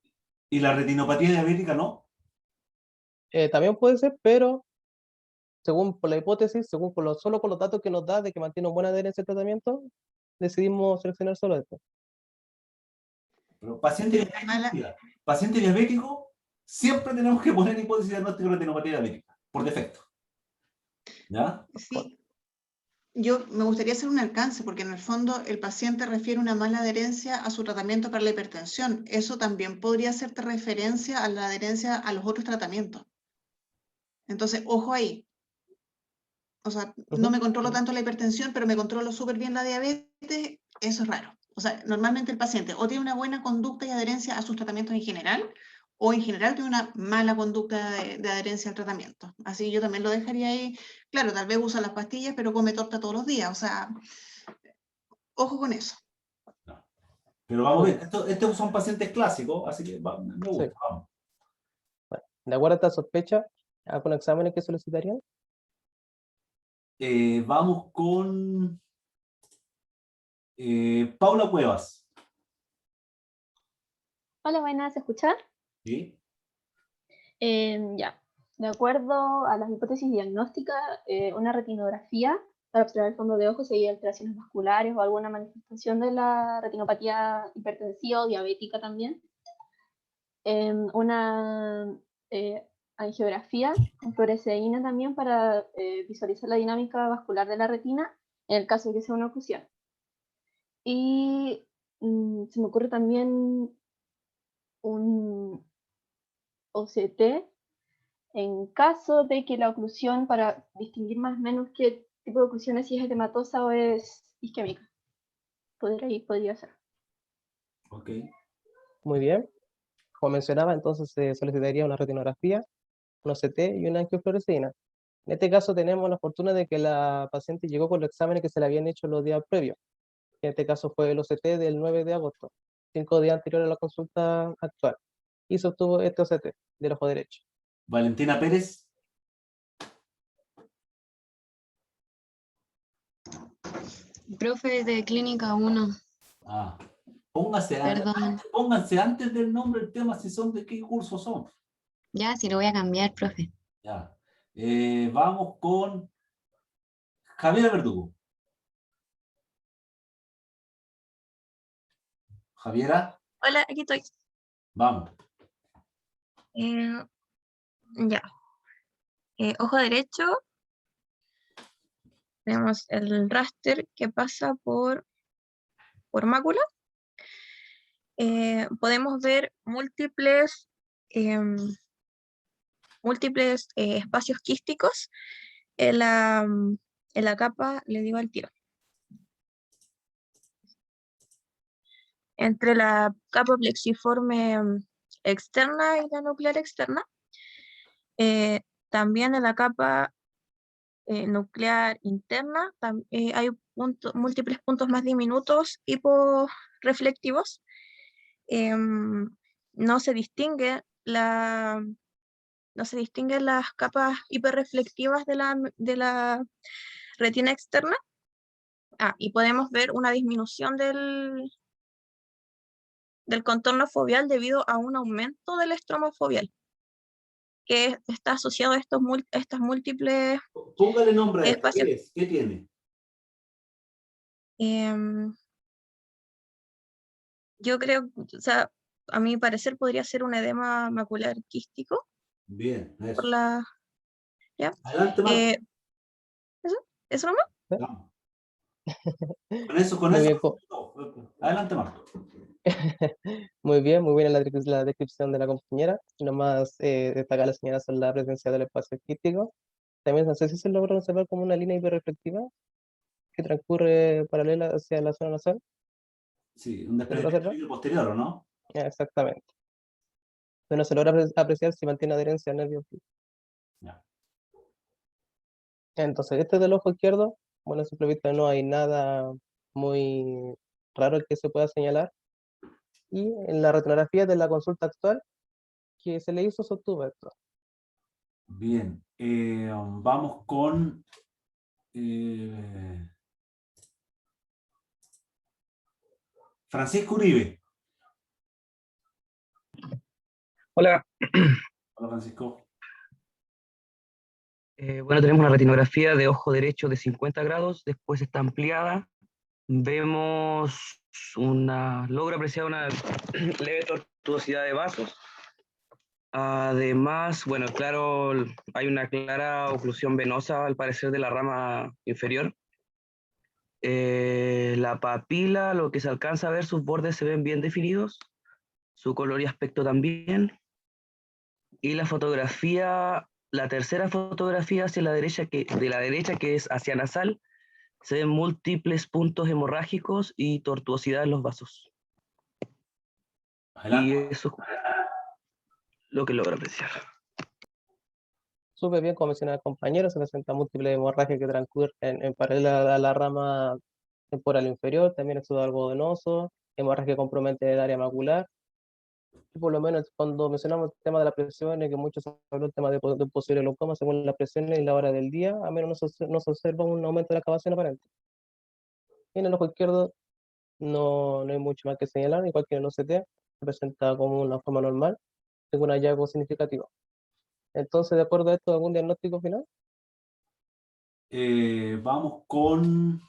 ¿Y la retinopatía diabética no? También puede ser, pero según por la hipótesis, solo por los datos que nos da de que mantiene una buena adherencia al tratamiento, decidimos seleccionar solo esto. Pero paciente diabético, siempre tenemos que poner hipótesis de diagnóstico de retinopatía diabética, por defecto. ¿Ya? Sí. Yo me gustaría hacer un alcance, porque en el fondo el paciente refiere una mala adherencia a su tratamiento para la hipertensión. Eso también podría hacerte referencia a la adherencia a los otros tratamientos. Entonces, ojo ahí. O sea, no me controlo tanto la hipertensión, pero me controlo súper bien la diabetes. Eso es raro. O sea, normalmente el paciente o tiene una buena conducta y adherencia a sus tratamientos en general, o en general tiene una mala conducta de adherencia al tratamiento. Así yo también lo dejaría ahí. Claro, tal vez usa las pastillas, pero come torta todos los días. O sea, ojo con eso. Pero vamos bien, estos son pacientes clásicos, así que me gusta, Sí. vamos. Bueno, de acuerdo a esta sospecha, ¿algunos exámenes que solicitarían? Vamos con Paula Cuevas. Hola, buenas, ¿se escucha? ¿Sí? Ya, de acuerdo a las hipótesis diagnósticas, una retinografía para observar el fondo de ojo si hay alteraciones vasculares o alguna manifestación de la retinopatía hipertensiva o diabética también. Una angiografía con fluoresceína también para visualizar la dinámica vascular de la retina en el caso de que sea una oclusión. Y se me ocurre también un OCT en caso de que la oclusión, para distinguir más o menos qué tipo de oclusión es, si es edematosa o es isquémica. Podría ser. Ok. Muy bien. Como mencionaba, entonces se solicitaría una retinografía, un OCT y una angiofluoresceína. En este caso tenemos la fortuna de que la paciente llegó con los exámenes que se le habían hecho los días previos. En este caso fue el OCT del 9 de agosto, 5 días anteriores a la consulta actual. Y se obtuvo este OCT del ojo derecho. Valentina Pérez. Profe de Clínica 1. Ah, pónganse Perdón. pónganse antes del nombre del tema si son de qué curso son. Ya, si lo voy a cambiar, profe. Ya. Vamos con Javiera Verdugo. Javiera, Hola, aquí estoy. vamos. Ya. Ojo derecho. Tenemos el raster que pasa por mácula. Podemos ver múltiples espacios quísticos en la capa, le digo al tiro. Entre la capa plexiforme externa y la nuclear externa. También en la capa nuclear interna hay múltiples puntos más diminutos hiporreflectivos. No se distingue las capas hiperreflectivas de la retina externa. Y podemos ver una disminución del contorno foveal debido a un aumento del estroma foveal, que está asociado a estas múltiples Póngale nombre a esto. espacios. ¿Qué es? ¿Qué tiene? Yo creo, o sea, a mi parecer podría ser un edema macular quístico. Bien, eso. Por la, ¿ya? Adelante, Marco. ¿Eso nomás? Vamos. Con Muy eso. bien, Adelante, Marco. muy bien la descripción de la compañera. Nomás destacar la señora sobre la presencia del espacio quístico. También no sé si se logra observar como una línea hiperreflectiva que transcurre paralela hacia la zona nasal. Sí, un ¿Se logra desprendimiento observar? posterior, ¿o no? Exactamente. Pero no se logra apreciar si mantiene adherencia al nervio. Ya. Entonces, este del ojo izquierdo, bueno, a simple vista no hay nada muy raro que se pueda señalar. Y en la retinografía de la consulta actual que se le hizo, se obtuvo esto. Bien, vamos con Francisco Uribe. Hola. Hola, Francisco. Bueno, tenemos una retinografía de ojo derecho de 50 grados, después está ampliada logra apreciar una leve tortuosidad de vasos. Además, bueno, claro, hay una clara oclusión venosa al parecer de la rama inferior. La papila, lo que se alcanza a ver, sus bordes se ven bien definidos, su color y aspecto también. Y la fotografía, la tercera fotografía hacia la derecha, de la derecha, que es hacia nasal, se ven múltiples puntos hemorrágicos y tortuosidad en los vasos. Y eso es lo que logro apreciar. Súper bien, como mencionaba el compañero, se presentan múltiples hemorragias que transcurren en paralelo a la rama temporal inferior, también exudo algodonoso, hemorragia que compromete el área macular. Y por lo menos cuando mencionamos el tema de las presiones, que muchos hablan del tema de un posible glaucoma, según las presiones y la hora del día, a menos no se observa un aumento de la cavación aparente. Y en el ojo izquierdo no hay mucho más que señalar, igual que en el OCT, se presenta como una forma normal, según hallazgo significativo. Entonces, de acuerdo a esto, ¿algún diagnóstico final? Vamos con...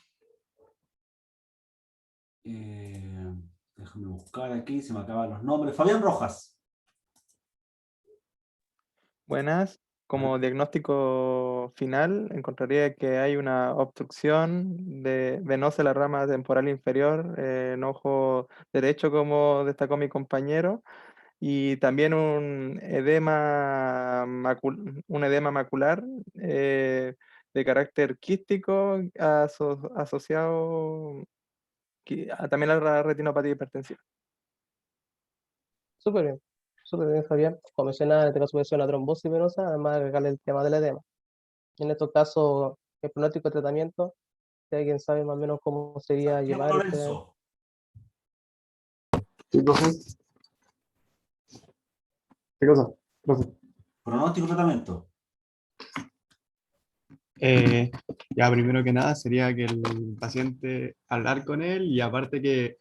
déjame buscar aquí, se me acaban los nombres. Fabián Rojas. Buenas. Como diagnóstico final, encontraría que hay una obstrucción venosa de la rama temporal inferior en ojo derecho, como destacó mi compañero, y también un edema macular de carácter quístico asociado también a la retinopatía hipertensiva. Súper bien, Fabián. Como mencionaba, en este caso puede ser una trombosis venosa, además de agregarle el tema del edema. En estos casos, el pronóstico de tratamiento, si alguien sabe más o menos cómo sería llevar Lorenzo. Sí, profe. ¿Qué cosa? Profe. Pronóstico tratamiento. Ya, primero que nada sería que el paciente hablar con él y aparte que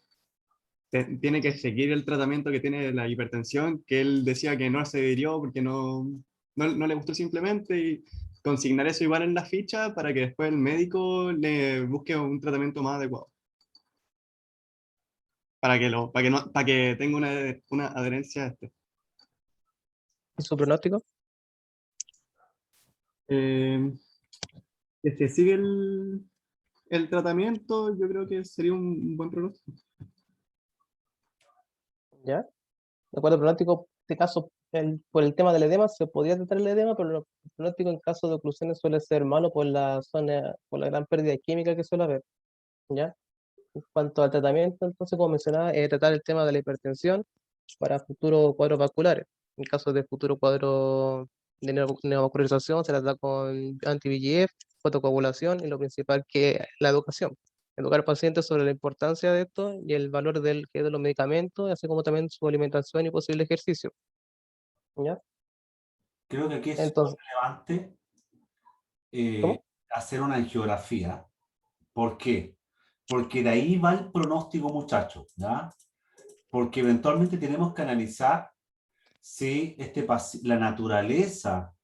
tiene que seguir el tratamiento que tiene la hipertensión, que él decía que no se adhirió porque no le gustó simplemente, y consignar eso igual en la ficha para que después el médico le busque un tratamiento más adecuado. Para que tenga una adherencia a este. ¿Y su pronóstico? Si se sigue el tratamiento, yo creo que sería un buen pronóstico. ¿Ya? De acuerdo al pronóstico, en este caso, por el tema del edema, se podría tratar el edema, pero el pronóstico en caso de oclusiones suele ser malo por la gran pérdida química que suele haber. ¿Ya? En cuanto al tratamiento, entonces, como mencionaba, tratar el tema de la hipertensión para futuros cuadros vasculares. En caso de futuro cuadro de neovascularización, se trata con anti-VEGF, fotocoagulación y lo principal que es la educación. Educar al paciente sobre la importancia de esto y el valor de los medicamentos, así como también su alimentación y posible ejercicio. ¿Ya? Creo que aquí es Entonces, relevante ¿cómo? hacer una angiografía. ¿Por qué? Porque de ahí va el pronóstico, muchachos, ¿ya? Porque eventualmente tenemos que analizar si la naturaleza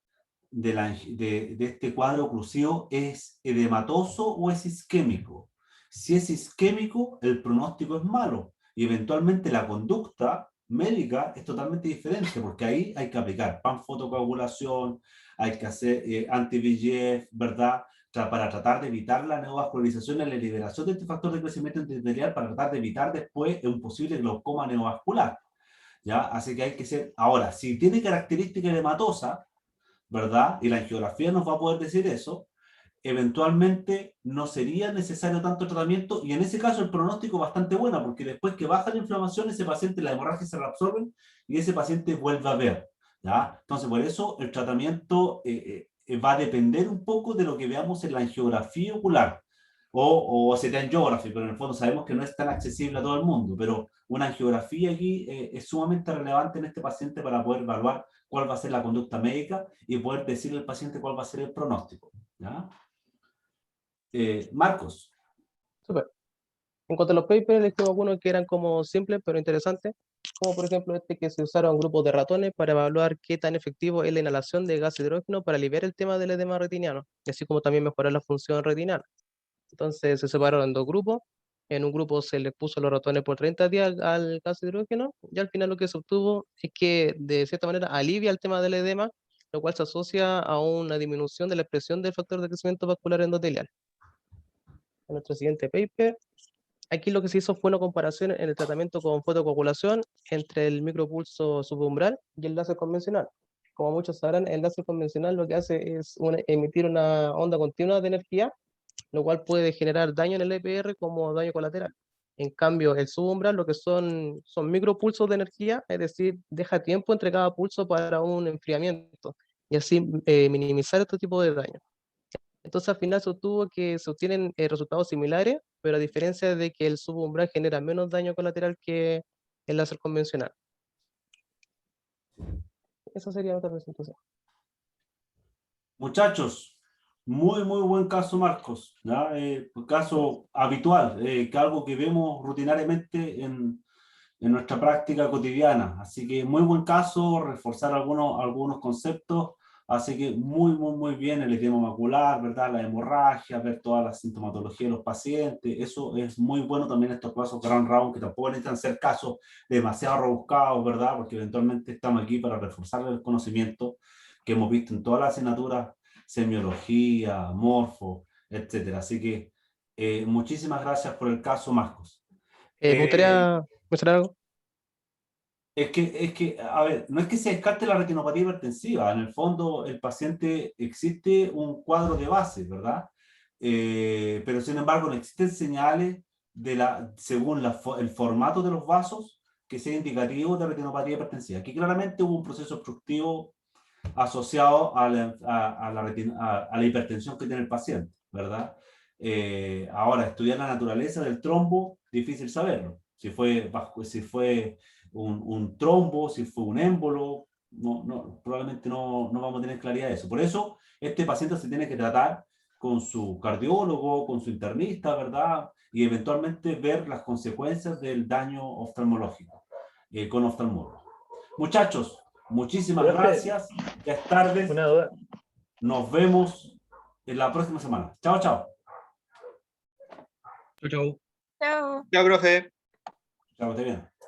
de este cuadro oclusivo es edematoso o es isquémico. Si es isquémico, el pronóstico es malo y eventualmente la conducta médica es totalmente diferente, porque ahí hay que aplicar panfotocoagulación, hay que hacer anti-VEGF, ¿verdad? Para tratar de evitar la neovascularización y la liberación de este factor de crecimiento endotelial para tratar de evitar después un posible glaucoma neovascular, ¿ya? Así que hay que ser... Ahora, si tiene característica edematosa, ¿verdad? Y la angiografía nos va a poder decir eso, eventualmente no sería necesario tanto tratamiento y en ese caso el pronóstico es bastante bueno porque después que baja la inflamación ese paciente, la hemorragia se reabsorben y ese paciente vuelve a ver, ¿ya? Entonces por eso el tratamiento va a depender un poco de lo que veamos en la angiografía ocular o CT angiography, pero en el fondo sabemos que no es tan accesible a todo el mundo, pero una angiografía aquí es sumamente relevante en este paciente para poder evaluar cuál va a ser la conducta médica y poder decirle al paciente cuál va a ser el pronóstico, ¿ya? Marcos. Super. En cuanto a los papers, elegimos algunos que eran como simples pero interesantes, como por ejemplo este que se usaron grupos de ratones para evaluar qué tan efectivo es la inhalación de gas hidrógeno para aliviar el tema del edema retiniano, y así como también mejorar la función retinal. Entonces se separaron en dos grupos, en un grupo se le puso los ratones por 30 días al gas hidrógeno, y al final lo que se obtuvo es que de cierta manera alivia el tema del edema, lo cual se asocia a una disminución de la expresión del factor de crecimiento vascular endotelial. En nuestro siguiente paper, aquí lo que se hizo fue una comparación en el tratamiento con fotocoagulación entre el micropulso subumbral y el láser convencional. Como muchos sabrán, el láser convencional lo que hace es emitir una onda continua de energía, lo cual puede generar daño en el EPR como daño colateral. En cambio, el subumbral lo que son micropulsos de energía, es decir, deja tiempo entre cada pulso para un enfriamiento y así minimizar este tipo de daño. Entonces al final se obtuvo que se obtienen resultados similares, pero a diferencia de que el subumbral genera menos daño colateral que el láser convencional. Esa sería otra presentación. Muchachos, muy buen caso, Marcos, ¿ya? Caso habitual, que algo que vemos rutinariamente en nuestra práctica cotidiana. Así que muy buen caso, reforzar algunos conceptos. Así que muy bien el edema macular, ¿verdad? La hemorragia, ver toda la sintomatología de los pacientes. Eso es muy bueno también estos casos Grand Round, que tampoco necesitan ser casos demasiado rebuscados, ¿verdad? Porque eventualmente estamos aquí para reforzar el conocimiento que hemos visto en todas las asignaturas, semiología, morfo, etcétera. Así que muchísimas gracias por el caso, Marcos. Me gustaría mencionar algo. Es que, a ver, no es que se descarte la retinopatía hipertensiva, en el fondo el paciente existe un cuadro de base, ¿verdad? Pero sin embargo no existen señales según el formato de los vasos que sea indicativo de retinopatía hipertensiva. Aquí claramente hubo un proceso obstructivo asociado a la hipertensión que tiene el paciente, ¿verdad? Ahora, estudiar la naturaleza del trombo, difícil saberlo. Si fue un trombo, si fue un émbolo, probablemente no vamos a tener claridad de eso. Por eso, este paciente se tiene que tratar con su cardiólogo, con su internista, ¿verdad? Y eventualmente ver las consecuencias del daño oftalmológico con oftalmólogo. Muchachos, muchísimas gracias. Ya es tarde. Nos vemos en la próxima semana. Chao, chao. Chau. Chao, profe. Chao, te bien.